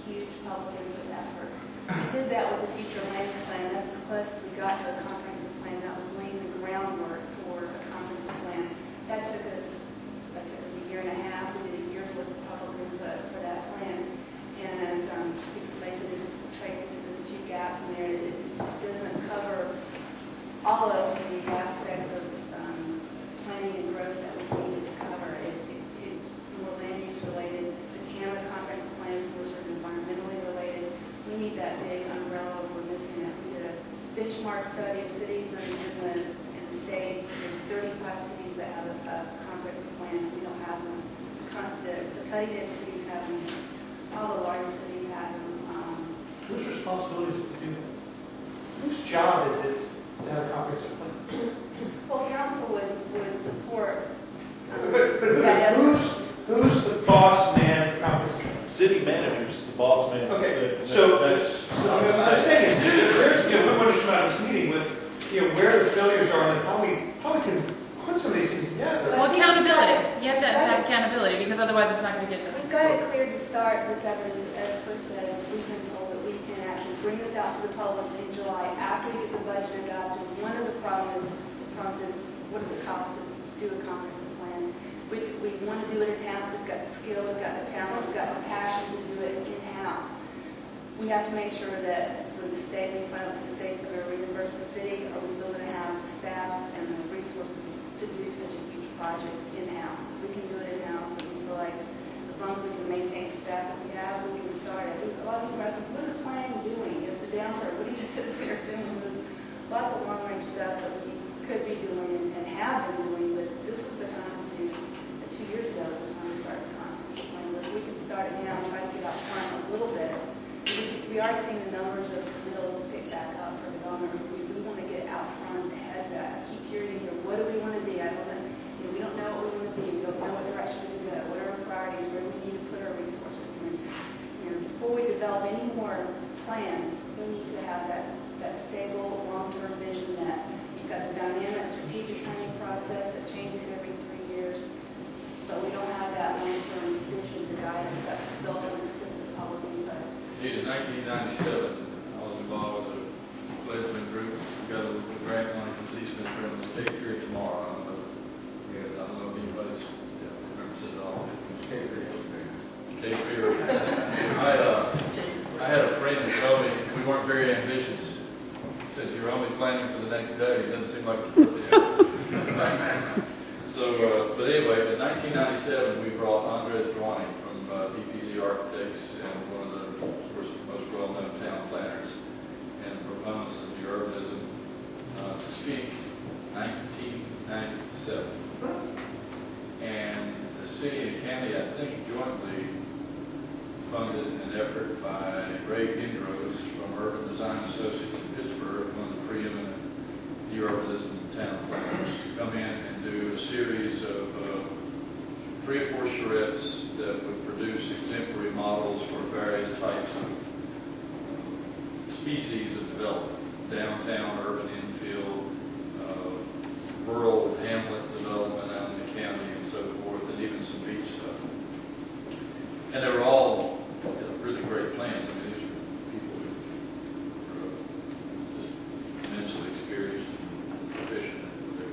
huge public input effort. We did that with the future lands plan. That's as close as we got to a comprehensive plan. That was laying the groundwork for a comprehensive plan. That took us a year and a half. We did a year's worth of public input for that plan. And as I think somebody said, Tracy said there's a few gaps in there. It doesn't cover all of the aspects of planning and growth that we needed to cover. It's more land use related. The Canada comprehensive plan is more sort of environmentally related. We need that big umbrella. We're missing it. We did a benchmark study of cities in the state. There's 35 cities that have a comprehensive plan. We don't have them. The cutting edge cities have them. All the larger cities have them. Whose responsibility is it to do that? Whose job is it to have a comprehensive plan? Well, council would support But who's the boss man for comprehensive plan? City manager is the boss man. Okay, That's- so I'm saying, there's, we want to come out of this meeting with, where the failures are and how we can put some of these things together. Well, accountability. You have to have accountability because otherwise it's not going to get done. We've got it clear to start this effort, as Chris said. We've been told that we can actually bring this out to the public in July after we get the budget adopted. One of the problems is what does it cost to do a comprehensive plan? We want to do it in-house. We've got the skill, we've got the talent, we've got the passion to do it in-house. We have to make sure that when the state, we find out the state's going to reimburse the city, are we still going to have the staff and the resources to do such a huge project in-house? We can do it in-house, and we feel like as long as we can maintain the staff that we have, we can start it. A lot of people ask, what is the plan doing? It's the downturn. What are you sitting there doing? There's lots of long-range stuff that we could be doing and have been doing, but this was the time to, 2 years ago was the time to start the comprehensive plan. But we can start it now and try to get out front a little bit. We are seeing the numbers of submittals pick back up for development. We want to get out front ahead of that. I keep hearing, what do we want to be? I don't know. We don't know what we want to be. We don't know what direction we go. What are our priorities? Where do we need to put our resources? Before we develop any more plans, we need to have that stable, long-term vision that you've got the dynamic strategic planning process that changes every 3 years, but we don't have that long-term vision to guide us that's built on extensive public input. In 1997, I was involved with a pledgement group together with grant money from Z-Smith from the State Fair tomorrow. I don't know if anybody's remembers it at all. State Fair. I had a friend who told me we weren't very ambitious. He said, you're only planning for the next day. It doesn't seem like it's worth the effort. So, but anyway, in 1997, we brought Andres Duani from DPZ Architects and one of the most well-known town planners and proponents of the urbanism to speak 1997. And the city and county, I think, jointly funded an effort by Ray Gendros from Urban Design Associates in Pittsburgh, one of the preeminent urbanism town planners, to come in and do a series of 3 or 4 charrettes that would produce exemplary models for various types of species of development: downtown, urban infill, rural hamlet development out in the county and so forth, and even some beach stuff. And they were all really great plans. I mean, these are people who were just immensely experienced and proficient in what they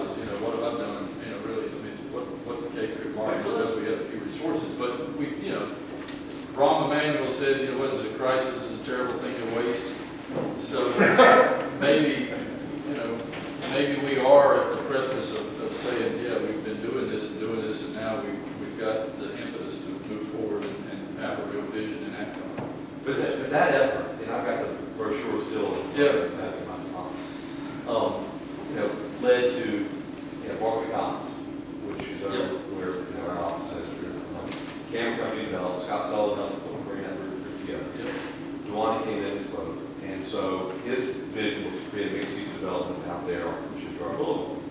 was, what have I done, really, I mean, what the K through market, we had a few resources, but we, Rahm Emanuel said, what is it, a crisis is a terrible thing to waste. So maybe, maybe we are at the precipice of saying, yeah, we've been doing this, and now we've got the impetus to move forward and have a real vision and act on it. But that effort, and I've got the brochure still in my phone, led to Barkley Commons, which is over where our office is. Cameron Company developed, Scott Sullivan, bring that group together. Duane came in and spoke, and so his vision was to create a mixed-use development out there on Shipyard Boulevard.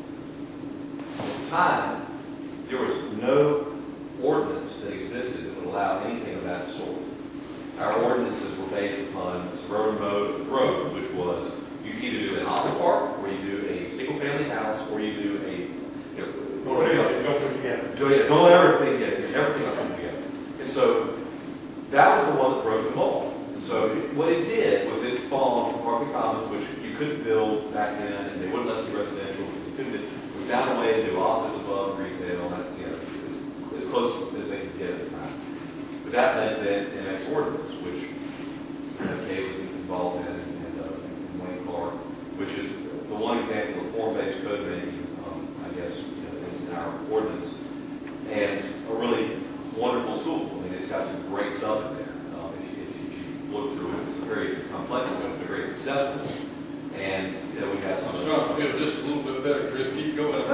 At the time, there was no ordinance that existed that would allow anything of that sort. Our ordinances were based upon the suburban mode of growth, which was you either do an office park, or you do a single-family house, or you do a don't ever think everything will come together. And so that was the one that broke the mold. And so what it did was it spawned Barkley Commons, which you couldn't build back then, and they wouldn't let us do residential. We found a way to do office above retail, as close as they could get at the time. But that led to the next ordinance, which Kay was involved in, and Wayne Clark, which is the one example of form-based code making, I guess, in our ordinance, and a really wonderful tool. I mean, it's got some great stuff in there. If you look through it, it's a very complex one, but very successful. And we got some. I'm trying to feel just a little bit better, Chris. Keep going.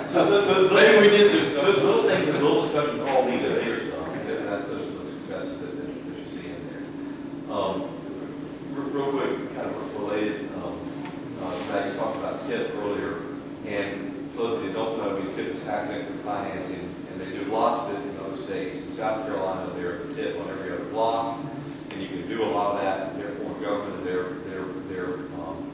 So those maybe we did do something. Those little things, those little discussions all lead to bigger stuff, and that's those are the successes that you see in there. Real quick, kind of related, Matt, you talked about TIF earlier, and for those of you who don't know, TIF is tax equity financing, and they do lots of it in other states. In South Carolina, there's a TIF on every other block, and you can do a lot of that. Their form of government, their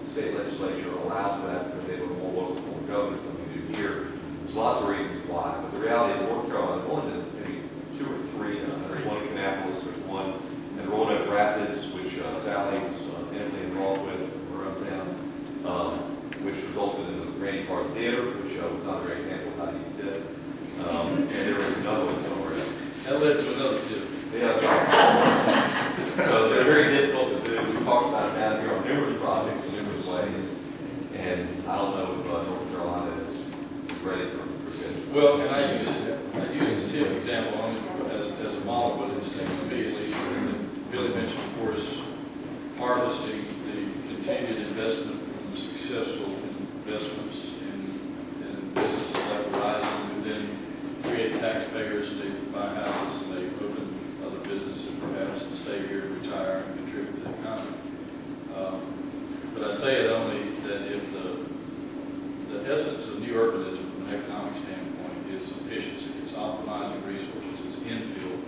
state legislature allows for that because they have a more local form of government than we do here. There's lots of reasons why, but the reality is North Carolina, only maybe 2 or 3. There's one in Kannapolis, there's one in Roanoke Rapids, which Sally was intimately involved with in her own town, which resulted in the Randy Park Theater, which was not a great example of how to use a TIF. And there was another one somewhere else. That led to another TIF. Yeah, that's right. So they're very difficult to do. We talked about it down here on numerous projects in numerous ways, and I don't know if North Carolina is ready for this. Well, and I use the TIF example only as a model, but it seems to me, at least, that Billy mentioned, of course, harvesting the continued investment from the successful investments in businesses like Verizon, who then create taxpayers, and they buy houses, and they open other businesses, perhaps, and stay here, retire, and contribute to the economy. But I say it only that if the essence of new urbanism from an economic standpoint is efficiency, it's optimizing resources, it's infill,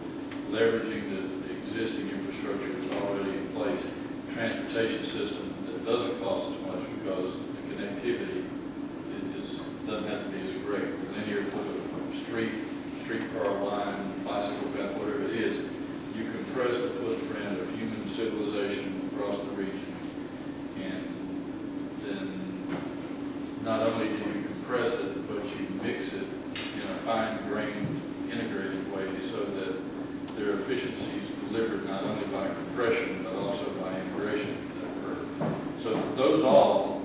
leveraging the existing infrastructure that's already in place, transportation system that doesn't cost as much because the connectivity doesn't have to be as great. Linear foot of streetcar line, bicycle path, whatever it is, you compress the footprint of human civilization across the region, and then not only do you compress it, but you mix it in a fine-grained, integrated way so that there are efficiencies delivered not only by compression, but also by integration that occur. So those all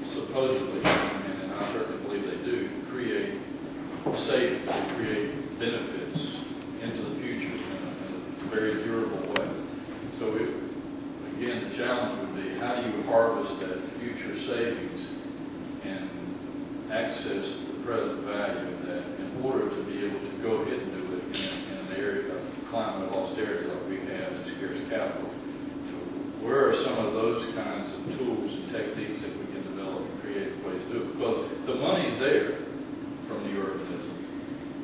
supposedly, and I certainly believe they do, create savings, they create benefits into the future in a very durable way. So again, the challenge would be, how do you harvest that future savings and access the present value of that in order to be able to go ahead and do it in an area of climate of austerity like we have in scarce capital? Where are some of those kinds of tools and techniques that we can develop and create ways to do it? Because the money's there from the urbanism,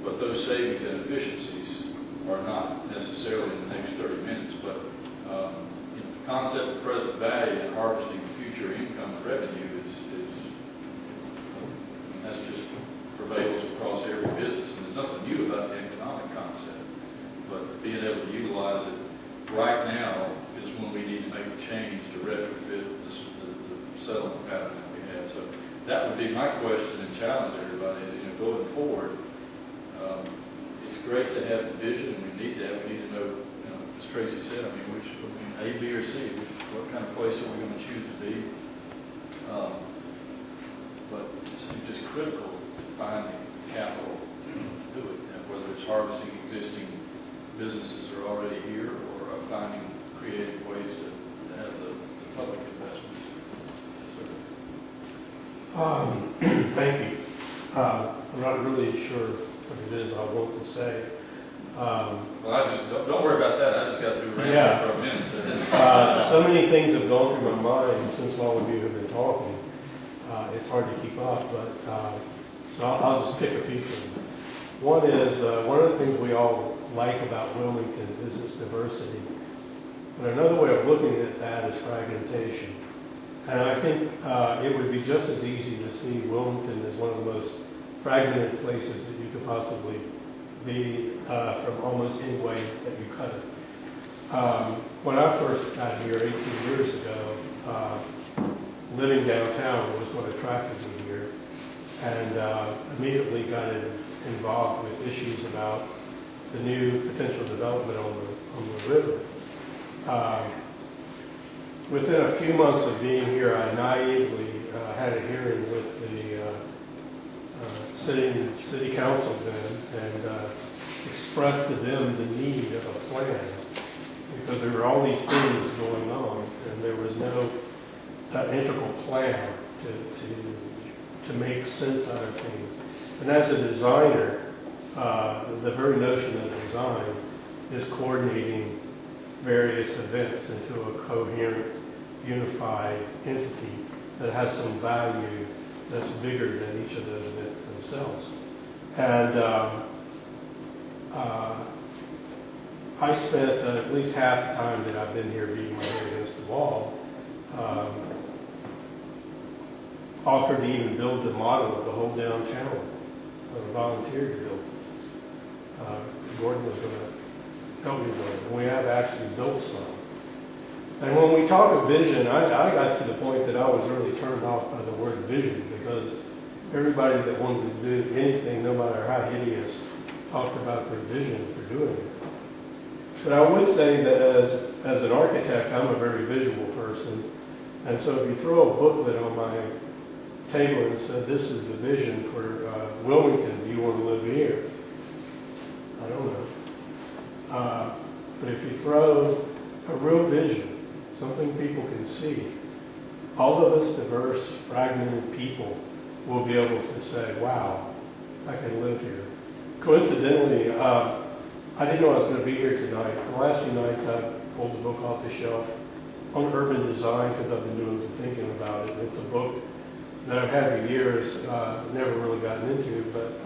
but those savings and efficiencies are not necessarily in the next 30 minutes. But the concept of present value and harvesting future income and revenue that's just prevails across every business. And there's nothing new about the economic concept, but being able to utilize it right now is when we need to make the change to retrofit the settlement pattern that we have. So that would be my question and challenge everybody is, going forward, it's great to have the vision, and we need that. We need to know, as Tracy said, which, A, B, or C, what kind of place are we going to choose to be? But it's just critical to finding capital to do it, whether it's harvesting existing businesses that are already here or finding creative ways to have the public investments. Thank you. I'm not really sure what it is I want to say. Well, I just don't worry about that. I just got through rambling for a minute. So many things have gone through my mind since all of you have been talking. It's hard to keep up, but so I'll just pick a few things. One is one of the things we all like about Wilmington is its diversity. But another way of looking at that is fragmentation. And I think it would be just as easy to see Wilmington as one of the most fragmented places that you could possibly be from almost any way that you cut it. When I first got here 18 years ago, living downtown was what attracted me here, and immediately got involved with issues about the new potential development on the river. Within a few months of being here, I naively had a hearing with the city council then, and expressed to them the need of a plan, because there were all these things going on, and there was no integral plan to make sense out of things. And as a designer, the very notion of design is coordinating various events into a coherent, unified entity that has some value that's bigger than each of those events themselves. And I spent at least half the time that I've been here beating my head against the wall, offered to even build the model of the whole downtown, volunteered to build it. Gordon was going to help me with it. And we have actually built some. And when we talk of vision, I got to the point that I was really turned off by the word vision, because everybody that wanted to do anything, no matter how hideous, talked about their vision for doing it. But I would say that as an architect, I'm a very visual person. And so if you throw a booklet on my table and said, this is the vision for Wilmington, do you want to live here? I don't know. But if you throw a real vision, something people can see, all of us diverse, fragmented people will be able to say, wow, I can live here. Coincidentally, I didn't know I was going to be here tonight. The last few nights I pulled the book off the shelf on urban design because I've been doing some thinking about it. It's a book that I've had for years, never really gotten into, but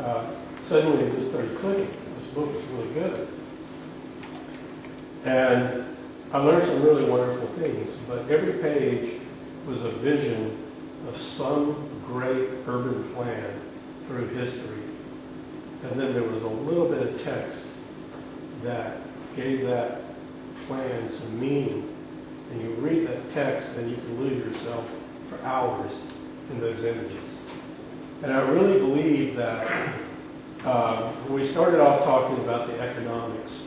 suddenly it just started clicking. This book is really good. And I learned some really wonderful things, but every page was a vision of some great urban plan through history. And then there was a little bit of text that gave that plan some meaning. And you read that text and you can lose yourself for hours in those images. And I really believe that we started off talking about the economics.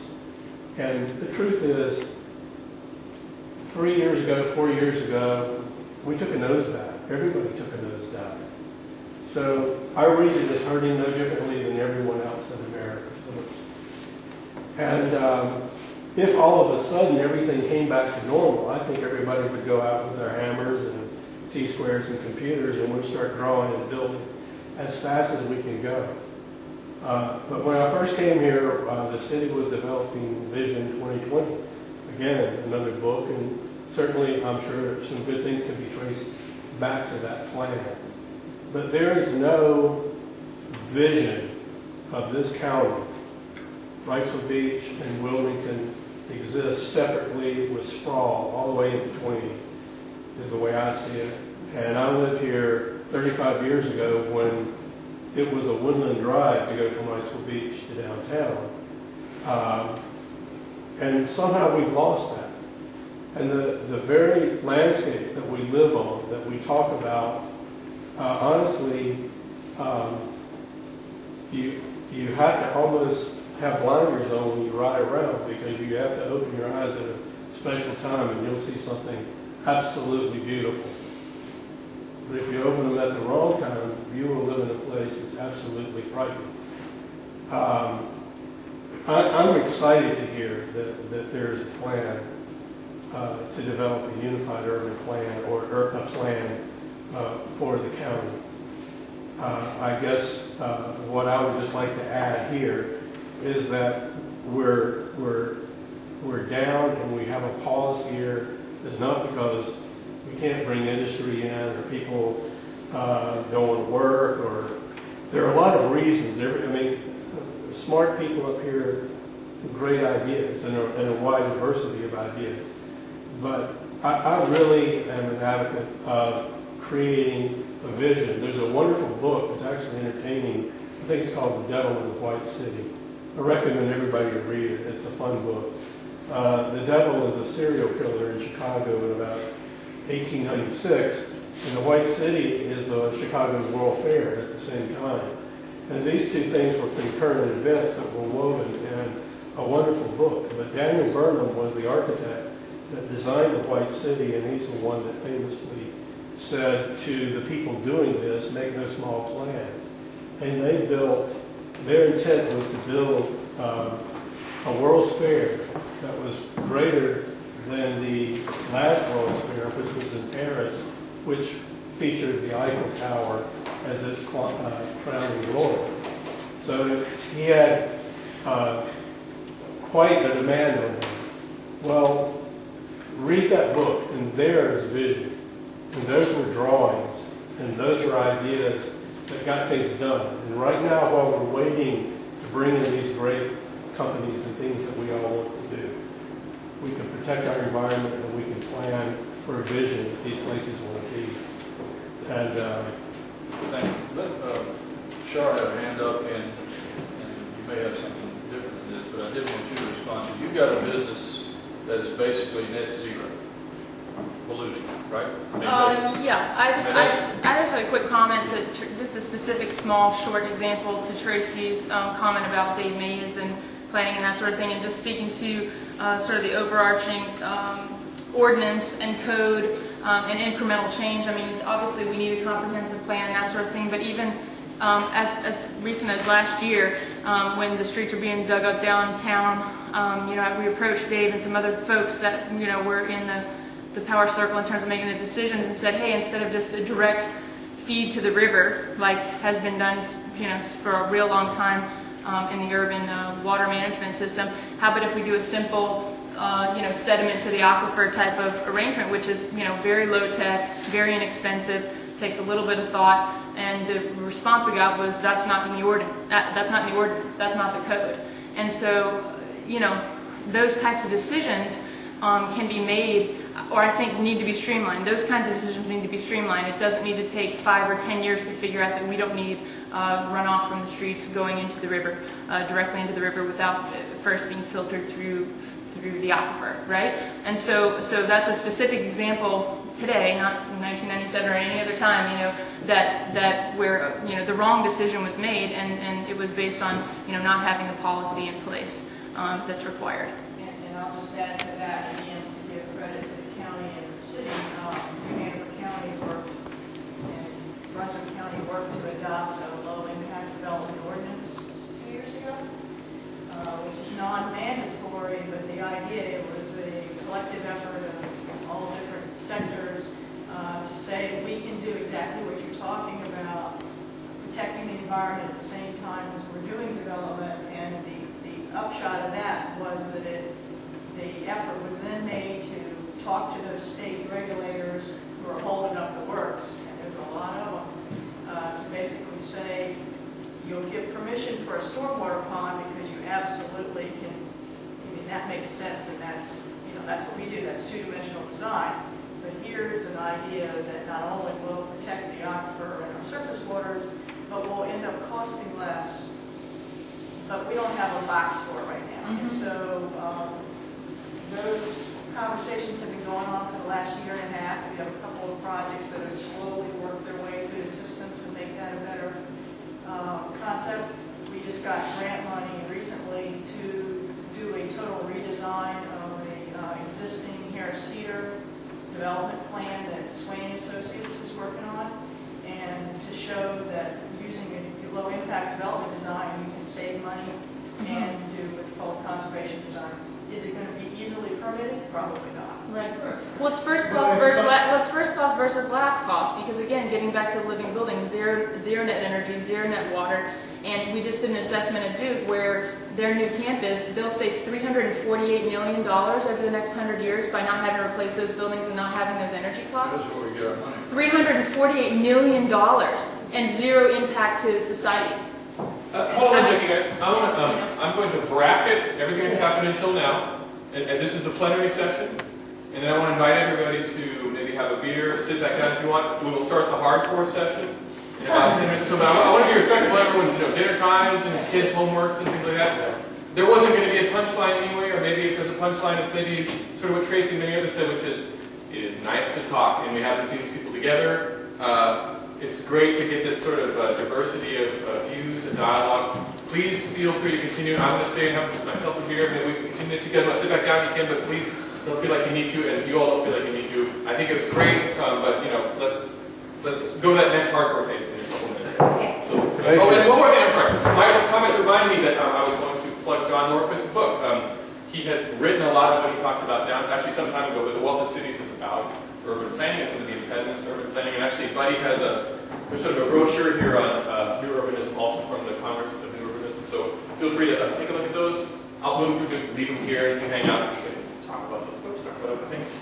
And the truth is, 3 years ago, 4 years ago, we took a nosedive. Everybody took a nosedive. So our region is hurting no differently than everyone else in America. And if all of a sudden everything came back to normal, I think everybody would go out with their hammers and T-squares and computers, and we'll start drawing and building as fast as we can go. But when I first came here, the city was developing Vision 2020. Again, another book, and certainly I'm sure some good things can be traced back to that plan. But there is no vision of this county. Wrightsville Beach and Wilmington exist separately with sprawl all the way in between, is the way I see it. And I lived here 35 years ago when it was a woodland drive to go from Wrightsville Beach to downtown. And somehow we've lost that. And the very landscape that we live on, that we talk about honestly, you have to almost have blinders on when you ride around, because you have to open your eyes at a special time and you'll see something absolutely beautiful. But if you open them at the wrong time, you will live in a place that's absolutely frightening. I'm excited to hear that there's a plan to develop a unified urban plan, or a plan for the county. I guess what I would just like to add here is that we're down and we have a pause here. It's not because we can't bring industry in, or people don't want to work, or there are a lot of reasons. I mean, smart people up here have great ideas and a wide diversity of ideas. But I really am an advocate of creating a vision. There's a wonderful book, it's actually entertaining. I think it's called The Devil in the White City. I recommend everybody to read it. It's a fun book. The devil is a serial killer in Chicago in about 1896, and the White City is Chicago's World Fair at the same time. And these two things were concurrent events that were woven in a wonderful book. But Daniel Burnham was the architect that designed the White City, and he's the one that famously said to the people doing this, make no small plans. And they built, their intent was to build a World's Fair that was greater than the last World's Fair, which was in Paris, which featured the Eiffel Tower as its crowning glory. So he had quite a demand on him. Well, read that book, and there is vision. And those were drawings, and those are ideas that got things done. And right now, while we're waiting to bring in these great companies and things that we all want to do, we can protect our environment, and we can plan for a vision that these places want to be. And thank you. Shar had a hand up, and you may have something different than this, but I did want you to respond to. You've got a business that is basically net zero polluting, right? Yeah, I just had a quick comment to just a specific, small, short example to Tracy's comment about Dave Mays and planning and that sort of thing, and just speaking to sort of the overarching ordinance and code and incremental change. I mean, obviously we need a comprehensive plan and that sort of thing, but even as recent as last year, when the streets were being dug up downtown, we approached Dave and some other folks that were in the power circle in terms of making the decisions, and said, hey, instead of just a direct feed to the river, like has been done for a real long time in the urban water management system, how about if we do a simple sediment to the aquifer type of arrangement, which is very low tech, very inexpensive, takes a little bit of thought. And the response we got was, that's not in the ordinance, that's not in the ordinance, that's not the code. And so those types of decisions can be made, or I think need to be streamlined. Those kinds of decisions need to be streamlined. It doesn't need to take 5 or 10 years to figure out that we don't need runoff from the streets going into the river, directly into the river, without first being filtered through the aquifer, right? And so that's a specific example today, not in 1997 or any other time, that where the wrong decision was made, and it was based on not having the policy in place that's required. And I'll just add to that again, to give credit to the county and the city. New Hampshire County worked, and Brunswick County worked to adopt a low-impact development ordinance 2 years ago, which is non-mandatory, but the idea, it was a collective effort of all different sectors to say we can do exactly what you're talking about, protecting the environment at the same time as we're doing development. And the upshot of that was that the effort was then made to talk to those state regulators who are holding up the works, and there's a lot of them, to basically say, you'll give permission for a stormwater pond because you absolutely can. I mean, that makes sense, and that's what we do. That's two-dimensional design. But here's an idea that not only will protect the aquifer and our surface waters, but will end up costing less. But we don't have a box for it right now. And so those conversations have been going on for the last year and a half. We have a couple of projects that have slowly worked their way through the system to make that a better concept. We just got grant money recently to do a total redesign of a existing Harris Teeter development plan that Swain Associates is working on, and to show that using a low-impact development design, you can save money and do what's called conservation design. Is it going to be easily permitted? Probably not. Right. What's first cost versus last cost? Because again, getting back to the living building, zero net energy, zero net water, and we just did an assessment at Duke where their new campus, they'll save $348 million over the next 100 years by not having to replace those buildings and not having those energy costs. That's where we get our money from. $348 million and zero impact to society. Hold on a second, guys. I'm going to bracket everything that's happened until now, and this is the plenary session. And then I want to invite everybody to maybe have a beer, sit back down if you want. We will start the hardcore session in about 10 minutes or so. But I want to be respectful of everyone's dinner times and kids' homeworks and things like that. There wasn't going to be a punchline anyway, or maybe if there's a punchline, it's maybe sort of what Tracy and many others said, which is, it is nice to talk, and we haven't seen these people together. It's great to get this sort of diversity of views and dialogue. Please feel free to continue. I'm going to stay and have myself a beer, and we can continue this. You guys want to sit back down, you can, but please don't feel like you need to, and you all don't feel like you need to. I think it was great, but let's go to that next hardcore phase in a couple minutes. Okay. Oh, and one more thing, I'm sorry. Michael's comments reminded me that I was going to plug John Norquist's book. He has written a lot of what he talked about actually some time ago, but The Wealth of Cities is about urban planning and some of the impediments to urban planning. And actually, Buddy has there's sort of a brochure here on New Urbanism, also from the Congress of New Urbanism. So feel free to take a look at those. I'll leave them here, and you can hang out. You can talk about those books, talk about other things.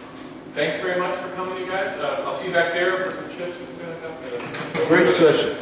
Thanks very much for coming, you guys. I'll see you back there for some chips or something like that. Great session.